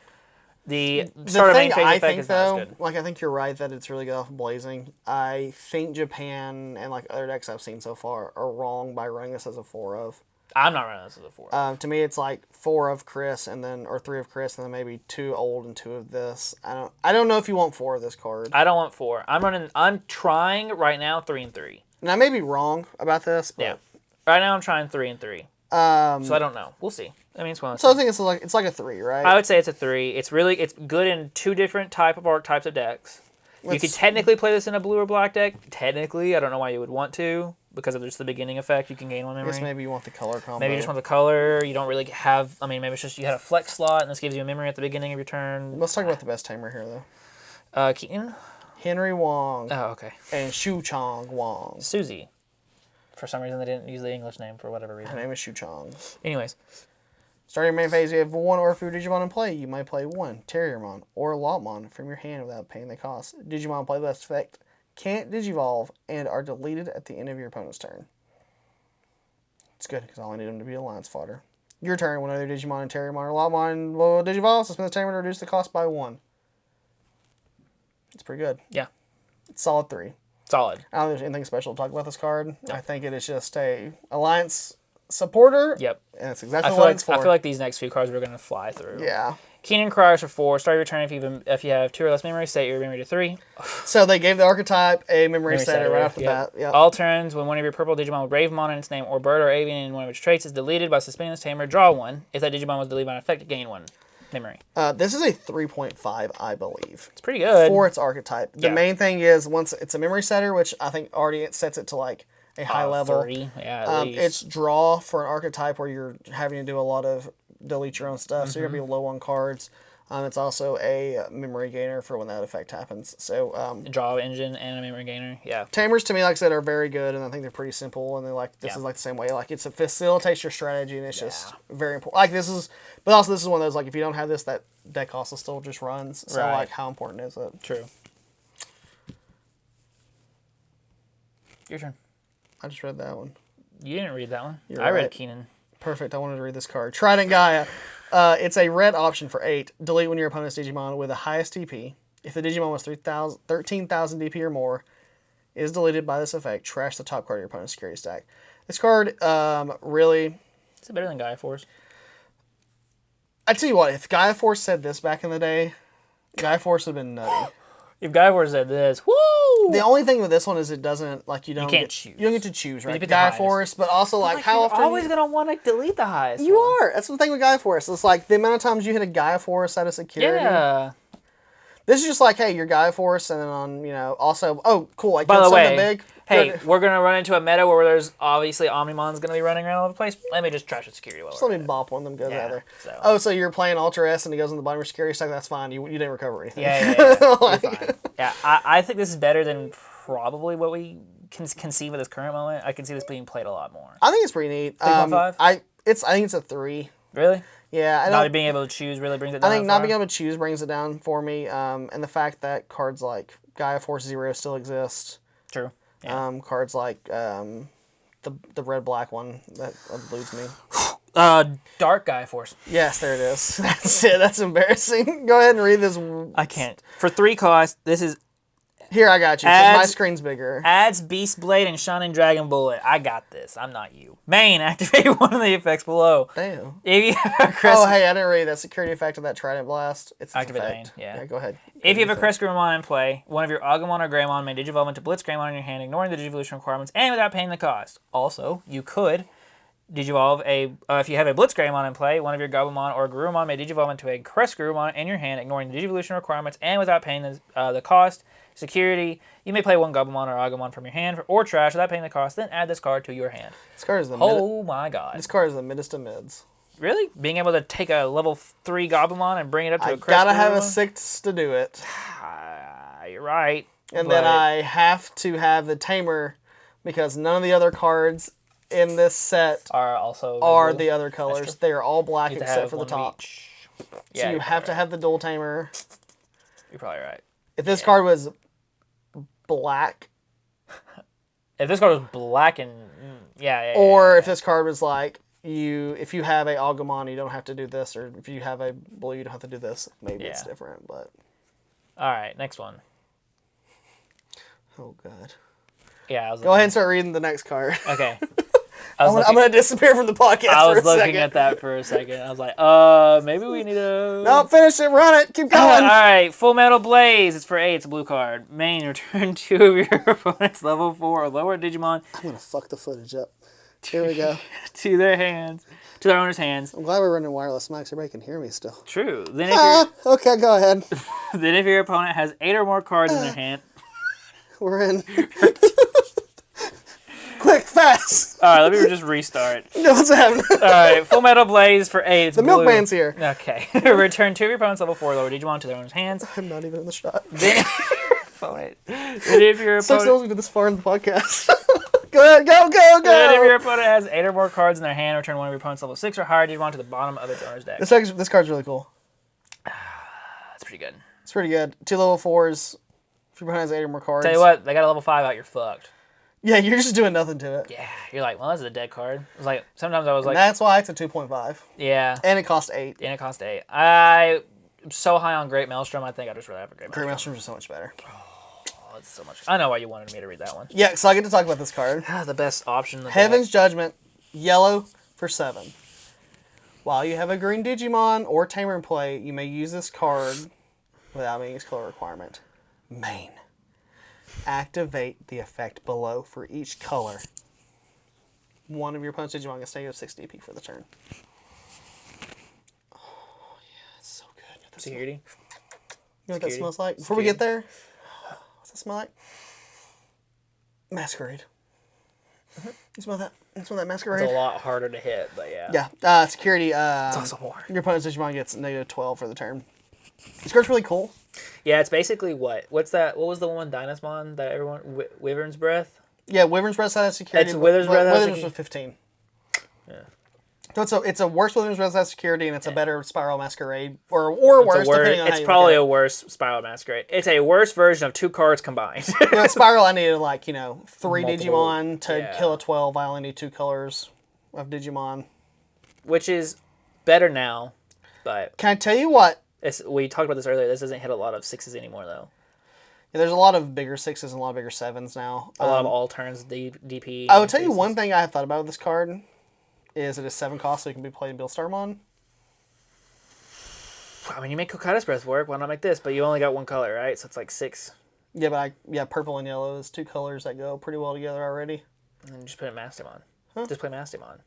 The start of main phase effect is not as good. Like, I think you're right that it's really good off of Blazing. I think Japan and like other decks I've seen so far are wrong by running this as a 4 of. I'm not running this as a 4 of. To me, it's like 4 of Chris or 3 of Chris, and then maybe 2 old and 2 of this. I don't know if you want 4 of this card. I don't want 4. I'm trying right now 3 and 3. And I may be wrong about this, but yeah. Right now I'm trying 3 and 3. So I don't know. We'll see. I mean, it's one of those So I think it's like a 3, right? I would say it's a 3. It's good in 2 different archetypes of decks. You could technically play this in a blue or black deck. Technically, I don't know why you would want to, because of just the beginning effect. You can gain 1 memory. I guess maybe you want the color combo. Maybe you just want the color. You don't really have. I mean, maybe it's just you had a flex slot, and this gives you a memory at the beginning of your turn. Let's talk about the best tamer here, though. Keaton. Henry Wong. Oh, okay. And Shu Chong Wong. Susie. For some reason, they didn't use the English name for whatever reason. Her name is Shu Chong. Anyways. Starting main phase, you have 1 Orphu Digimon in play. You might play 1 Terriermon or Lopmon from your hand without paying the cost. Digimon play less effect can't digivolve and are deleted at the end of your opponent's turn. It's good, because all I need them to be alliance fodder. Your turn, when either Digimon and Terriermon or Lopmon will digivolve, suspend the tamer to reduce the cost by 1. It's pretty good. Yeah. It's solid 3. Solid. I don't think there's anything special to talk about this card. No. I think it is just a alliance supporter. Yep. And it's exactly what it's for. I feel like these next few cards we're going to fly through. Yeah. Keenan Cryers for 4. Start your turn if you have 2 or less memories. Set your memory to 3. So they gave the archetype a memory setter right off the bat. Yep. All turns, when one of your purple Digimon with Bravemon in its name or bird or avian in one of its traits is deleted by suspending this tamer, draw 1. If that Digimon was deleted by an effect, gain 1 memory. This is a 3.5, I believe. It's pretty good. For its archetype. The main thing is, once it's a memory setter, which I think already it sets it to like a high level. 30, yeah, it's draw for an archetype where you're having to do a lot of delete your own stuff, so you're going to be low on cards. It's also a memory gainer for when that effect happens. So draw engine and a memory gainer, yeah. Tamers, to me, like I said, are very good, and I think they're pretty simple, and this is like the same way. Like, it facilitates your strategy, and it's just very important. Like, this is one of those, like, if you don't have this, that deck also still just runs. So, like, how important is it? True. Your turn. I just read that one. You didn't read that one. You're I read right. Keenan. Perfect. I wanted to read this card. Trident Gaia. It's a red option for 8. Delete when your opponent's Digimon with the highest DP. If the Digimon was 13,000 DP or more, is deleted by this effect. Trash the top card of your opponent's security stack. This card, really... Is it better than Gaia Force? I tell you what, if Gaia Force said this back in the day, Gaia Force would have been nutty. If Gaia Force said this, woo! The only thing with this one is it doesn't, like, you can't get, choose. You don't get to choose, right? you pick the Gaia highest. Force, but also, like, how You're often... always going to want to delete the highest You one. are. That's the thing with Gaia Force. It's like the amount of times you hit a Gaia Force out of security. Yeah. This is just like, hey, your Gaia Force, and then on, you know, also, oh, cool, I By killed the something way, big. hey, Good. we're going to run into a meta where there's obviously Omnimon's going to be running around all over the place. Let me just trash the security while Just we're let at me it. bop one of them goes Yeah, out there. so. Oh, so you're playing Ultra S and he goes in the bottom of your security stack, that's fine. You didn't recover anything. Yeah. You're fine. Yeah, I think this is better than probably what we can conceive at this current moment. I can see this being played a lot more. I think it's pretty neat. 3.5? I think it's a 3. Really? Yeah, I Not don't. being able to choose really brings it I down. think that not far? being able to choose brings it down for me. And the fact that cards like Gaia Force Zero still exist. True. Yeah. Cards like the red black one that eludes me. Dark Gaia Force. Yes, there it is. That's it. That's embarrassing. Go ahead and read this. I can't. For 3 costs, this is Here, I got you. 'Cause my Adds- screen's bigger. adds Beast Blade and Shining Dragon Bullet. I got this. I'm not you. Main, activate one of the effects below. Damn. If you have a crest, Oh, hey, I didn't read that security effect of that Trident Blast. It's its Activate effect. main, yeah. Yeah, go ahead. if you have a Crest Greymon in play, one of your Agumon or Greymon may Digivolve into Blitz Greymon in your hand, ignoring the Digivolution requirements and without paying the cost. Also, you could Digivolve if you have a Blitz Greymon in play, one of your Gabumon or Garurumon may Digivolve into a Crest Garurumon in your hand, ignoring the Digivolution requirements and without paying the cost. Security, you may play one Gabumon or Agumon from your hand or trash without paying the cost, then add this card to your hand. This card is the Oh my god. This card is the middest of mids. Really? Being able to take a level 3 Gabumon and bring it up to I a Crest gotta have a Garurumon? 6 to do it. You're right. And but- then I have to have the Tamer because none of the other cards in this set are also are blue. the other colors. They are all black You have to except have for the one of top. each. So Yeah, you you're have to probably have the dual Tamer. right. You're probably right. If this card was black, If this card was black and yeah. or if this card was like if you have a Agumon, you don't have to do this, or if you have a blue, you don't have to do this. Maybe it's Yeah. different, but All right, next one. oh god. Yeah, I was Go ahead and start reading the next card. Okay. I'm gonna disappear from the podcast I for was a looking second. at that for a second. I was like, maybe we need a. No, finish it, run it, keep All going. right, Full Metal Blaze. It's for 8. It's a blue card. Main, return 2 of your opponent's level 4 or lower Digimon I'm gonna fuck the footage up. Here we go. to their owner's hands. I'm glad we're running wireless mics. Everybody can hear me still. True. Then if, Okay, go ahead. then if your opponent has 8 or more cards in their hand. We're in. Quick, fast. All right, let me just restart. No, what's happening? All right, Full Metal Blaze for 8. It's The blue. milkman's here. Okay. Return 2 of your opponent's level 4 lower Digimon to their owner's hands. I'm not even in the shot. Then if your Sucks opponent, that we did this far in the podcast. Go ahead, go, go, then if your go. opponent has 8 or more cards in their hand, return one of your opponent's level 6 or higher Digimon to the bottom of its owner's deck. This card's really cool. That's pretty good. It's pretty good. 2 level 4s. If your opponent has 8 or more cards. Tell you what, they got a level 5 out, you're fucked. Yeah, you're just doing nothing to it. Yeah, you're like, well, this is a dead card. It's like, sometimes I was like, That's why it's a 2.5. yeah, And it costs 8. and it cost 8. I'm so high on Great Maelstrom, I think I'd just rather have a Great Great Maelstrom. Maelstrom's are so much better. Oh, it's so much. I know why you wanted me to read that one. Yeah, so I get to talk about this card. The best option. In the Heaven's Judgment, yellow for 7. While you have a green Digimon or Tamer in play, you may use this card without meeting its color requirement. Main. Activate the effect below for each color. One of your opponent's Digimon gets negative 6 DP for the turn. Oh, yeah, it's so good. deck. Security. You know what that Security. smells like? Before we get there, what's that smell like? Masquerade. You smell that? You smell that masquerade? It's a lot harder to hit, but yeah. Yeah, security. It's also more. Your opponent's Digimon gets negative 12 for the turn. This card's really cool. Yeah, it's basically what? What's that? What was the one Dynasmon that everyone Wyvern's Breath? Yeah, Wyvern's Breath has security. It's Wither's Breath has Wither's secu- was 15. Yeah. So it's a worse Wyvern's Breath has security, and it's a better Spiral Masquerade, or worse, depending on how It's you probably look a worse Spiral Masquerade. It's a worse version of 2 cards combined. at it. You know, Spiral, I needed 3 Multiple- Digimon to yeah. kill a 12. I only need 2 colors of Digimon. which is better now, but Can I tell you what? we talked about this earlier. This doesn't hit a lot of 6s anymore, though. Yeah, there's a lot of bigger 6s and a lot of bigger 7s now. A lot of all turns DP. I would tell you one thing I have thought about with this card is it is 7 cost, so it can be played in Buildstarmon. I mean, you make Kokata's Breath work. Why not make this? But you only got one color, right? So it's like 6. Yeah, but purple and yellow is 2 colors that go pretty well together already. And then just put it in Mastemon. Just play Mastemon.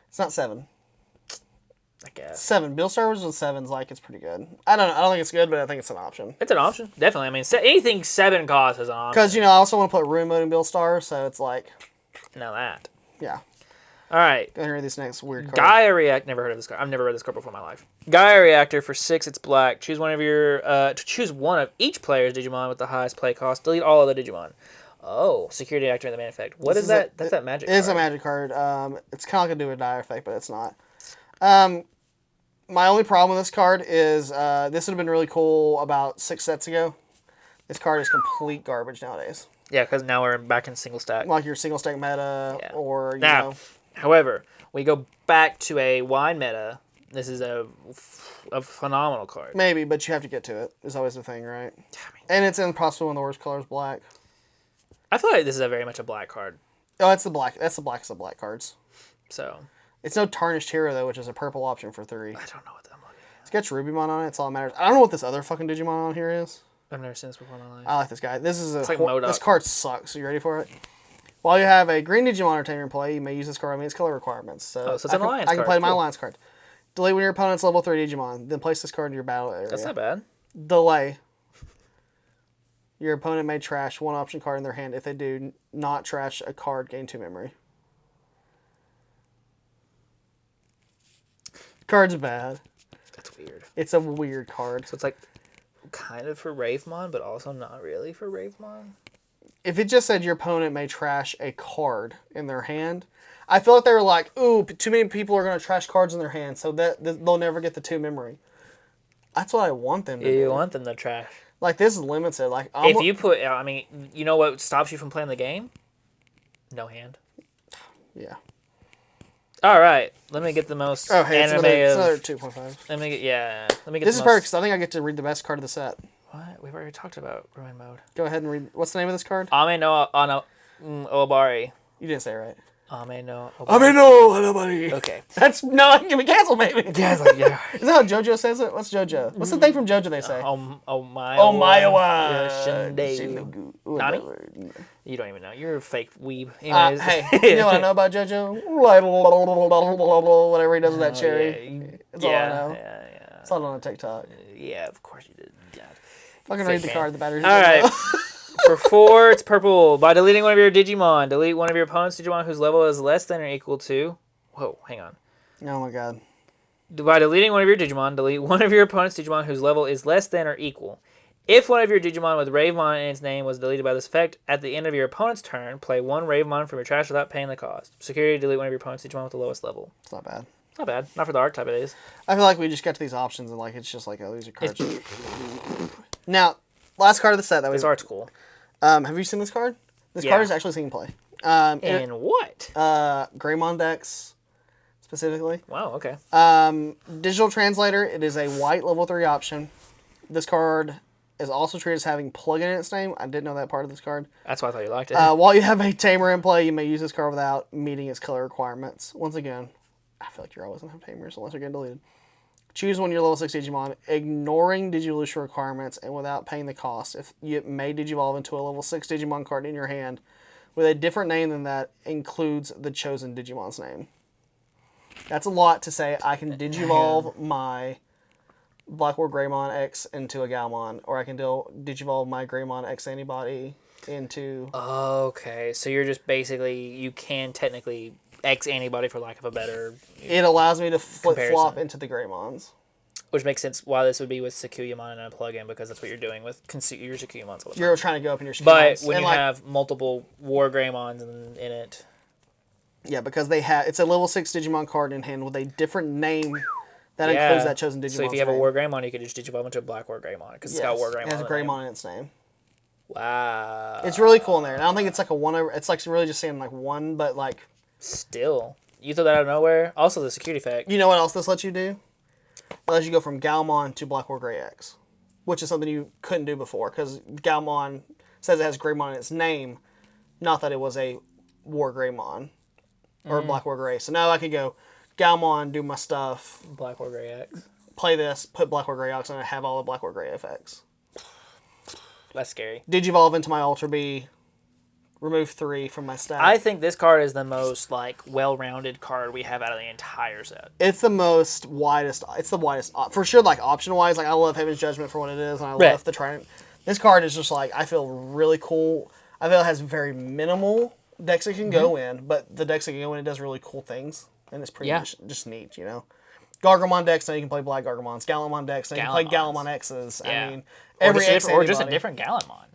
It's not 7. I guess. 7. Buildstarmers with 7s, like, it's pretty good. I don't think it's good, but I think it's an option. It's an option, definitely. I mean, anything 7 costs is an option. Because, I also want to put Room Mode in Buildstar, so it's like... Now that. Yeah. All right. Go ahead and read this next weird card. Gaia React. Never heard of this card. I've never read this card before in my life. Gaia Reactor for 6. It's black. Choose one of each player's Digimon with the highest play cost. Delete all other Digimon. Oh, security activate the main effect. What is that? That's that magic card. It is a magic card. It's kind of like a do or die effect, but it's not. My only problem with this card is this would have been really cool about 6 sets ago. This card is complete garbage nowadays. Yeah, because now we're back in single stack. Like your single stack meta, or now, however, we go back to a wide meta. This is a phenomenal card. Maybe, but you have to get to it. Is always the thing, right? And it's impossible when the worst color is black. I feel like this is very much a black card. Oh, it's the black. That's the blackest of black cards. So it's no Tarnished Hero though, which is a purple option for 3. I don't know what I'm looking at. It's got Rubimon on it. It's all that matters. I don't know what this other fucking Digimon on here is. I've never seen this before in my life. I like this guy. This is like this card sucks. Are you ready for it? While you have a green Digimon Entertainer in play, you may use this card to meet its color requirements. So it's an alliance I can card. play my Cool. alliance card. Delay when your opponent's level 3 Digimon. Then place this card in your battle area. That's not bad. Delay. Your opponent may trash one option card in their hand. If they do not trash a card, gain 2 memory. Card's bad. That's weird. It's a weird card. So it's like kind of for Ravemon, but also not really for Ravemon. If it just said your opponent may trash a card in their hand, I feel like they were like, ooh, too many people are going to trash cards in their hand, so that they'll never get the 2 memory. That's what I want them to do. You want them to trash. Like, this is limited. Like, if you put, I mean, you know what stops you from playing the game? No hand. Yeah. All right, let me get the most anime it's another 2.5. Let me get This is perfect because I think I get to read the best card of the set. What? We've already talked about Ruin Mode. Go ahead and read. What's the name of this card? Ame no Obari. You didn't say it right. Ame no Obari. Ame no Obari. Okay. That's no. Can we cancel, maybe? Yeah, it's like, yeah. Is that how JoJo says it? What's JoJo? What's the thing from JoJo they say? Omaewa. Shindegu. Nani? You don't even know. You're a fake weeb. Anyways. Hey, you know what I know about JoJo? Whatever he does with that cherry. That's all I know. Yeah. It's all on TikTok. Yeah, of course you did. Yeah. Fucking read the card. The battery's all right. For 4, it's purple. By deleting one of your Digimon, delete one of your opponent's Digimon whose level is less than or equal to... Whoa, hang on. Oh my god. By deleting one of your Digimon, delete one of your opponent's Digimon whose level is less than or equal. If one of your Digimon with Ravemon in its name was deleted by this effect, at the end of your opponent's turn, play one Ravemon from your trash without paying the cost. Security, delete one of your opponent's Digimon with the lowest level. It's not bad. Not bad. Not for the archetype it is. I feel like we just got to these options and like it's just like, oh, these are cards. Now, last card of the set that This art's cool. have you seen this card? This card is actually seen play. In what? Greymon decks, specifically. Wow, okay. Digital Translator, it is a white level 3 option. This card is also treated as having plug-in in its name. I didn't know that part of this card. That's why I thought you liked it. While you have a Tamer in play, you may use this card without meeting its color requirements. Once again, I feel like you're always going to have Tamers unless they're getting deleted. Choose one of your level 6 Digimon, ignoring Digivolution requirements and without paying the cost. If you may Digivolve into a level 6 Digimon card in your hand with a different name than that includes the chosen Digimon's name. That's a lot to say. I can Digivolve my Blackboard Greymon X into a Galmon, or I can Digivolve my Greymon X Antibody into... Okay, so you're just basically, you can technically X Antibody for lack of a better... It allows me to flip-flop into the Greymons. Which makes sense why this would be with Sakuyamon and a plug-in, because that's what you're doing with your Sakuyamons all the time. You're trying to go up in your Sakuyamons. But when you have multiple War Greymons in it... Yeah, because it's a level 6 Digimon card in hand with a different name that includes that chosen Digimon. So if you have a War Greymon, you could just Digivolve into a Black War Greymon, because it's got War Greymon. It has a Greymon in its name. Wow. It's really cool in there. And I don't think it's like a one over... It's like really just saying like one, but like... Still. you throw that out of nowhere. Also, the security effect. You know what else this lets you do? It lets you go from Galmon to Black War Grey X, which is something you couldn't do before, because Galmon says it has Greymon in its name, not that it was a War Greymon or Black War Grey. So now I could go Galmon, do my stuff, Black War Grey X. play this, put Black War Grey X, and I have all the Black War Grey effects. That's scary. Digivolve into my Ultra B, remove 3 from my stack. I think this card is the most like well-rounded card we have out of the entire set. It's the widest. It's the widest for sure. Like option wise, like I love Heaven's Judgment for what it is, and I love the Trident. This card is just like I feel really cool. I feel it has very minimal decks it can go in, but the decks that can go in, it does really cool things, and it's pretty just neat, you know. Gargomon decks, now you can play Black Gargomons. Galamon decks, now you can play Galamon X's. Yeah. I mean, every X or just a different Galamon.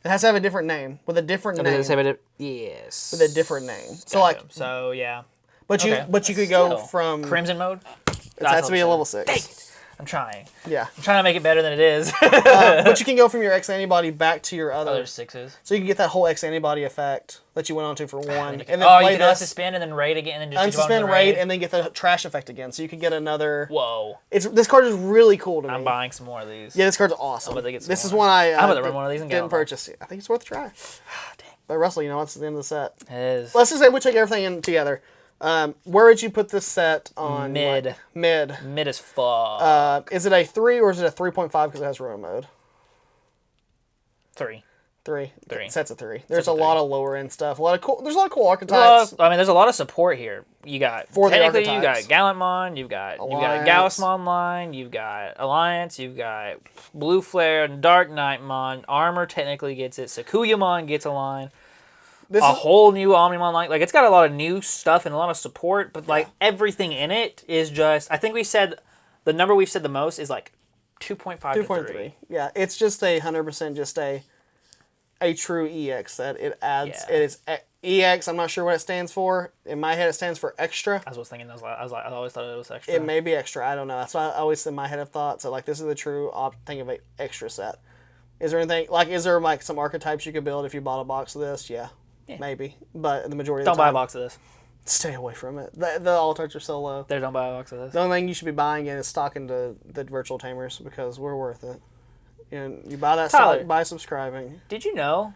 It has to have a different name with a different name. Yes. With a different name. So like, so yeah. but you could go from Crimson mode. It has to be a level 6. Dang it. I'm trying. Yeah. I'm trying to make it better than it is. But you can go from your X antibody back to your other 6s. So you can get that whole X antibody effect that you went on to for 1. And then you play can unsuspend and then raid again, and then just unsuspend, raid, and then get the trash effect again. So you can get another. Whoa! This card is really cool to me. I'm buying some more of these. Yeah, this card's awesome. I'm about to get some this is more. one I'm about to run one of these and didn't purchase. I think it's worth a try. Dang. But Russell, you know what's at the end of the set? It is. Let's just say we take everything in together. Where would you put this set on? Mid. Like, mid. Mid as fuck. Is it a 3 or is it a 3.5 because it has room mode? 3. 3. 3. Sets of 3. There's a a lot of lower end stuff. There's a lot of cool Well, archetypes. I mean, there's a lot of support here. You got For the technically you got archetypes. Gallantmon, you've got Gaussmon line, you've got Alliance, you've got Blue Flare and Dark Knightmon. Armor technically gets it. Sakuyamon gets a line. Whole new Omnimon line. Like, it's got a lot of new stuff and a lot of support, but like everything in it is just. I think we said the number we've said the most is like 2.5 to 3. Yeah, it's just 100% just a true EX set. It adds. Yeah. It is EX. I'm not sure what it stands for. In my head, it stands for extra. I was thinking. I always thought it was extra. It may be extra. I don't know. That's why I always in my head have thought. So like, this is the true thing of an extra set. Is there anything like? Is there like some archetypes you could build if you bought a box of this? Yeah. Maybe, but the majority of the time, Don't buy a box of this. Stay away from it. The altars are so low. Don't buy a box of this. The only thing you should be buying in is stocking the virtual tamers because we're worth it. And you buy that Tyler, stock by subscribing. Did you know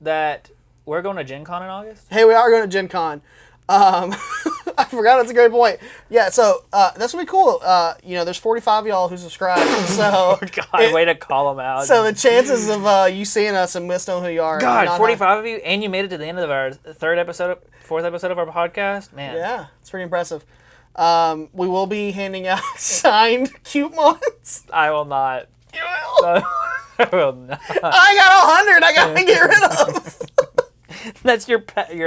that we're going to Gen Con in August? Hey, we are going to Gen Con. I forgot. That's a great point. Yeah, so that's gonna be cool. There's 45 of y'all who subscribe. So God, way to call them out. So the chances of you seeing us and us knowing who you are. God, 45 of you, and you made it to the end of our fourth episode of our podcast. Man, yeah, it's pretty impressive. We will be handing out signed coupons. I will not. You will. I will not. I got 100. I gotta get rid of. That's your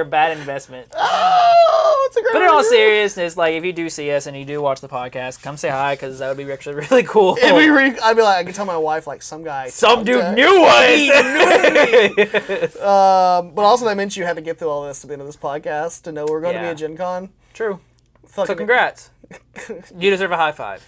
bad investment. Oh, it's a great. But in all seriousness, like if you do see us and you do watch the podcast, come say hi because that would be actually really cool. I'd be like, I can tell my wife like some dude knew us. But also that meant you had to get through all this to the end of this podcast to know we're going to be at Gen Con. True. So congrats. You deserve a high five.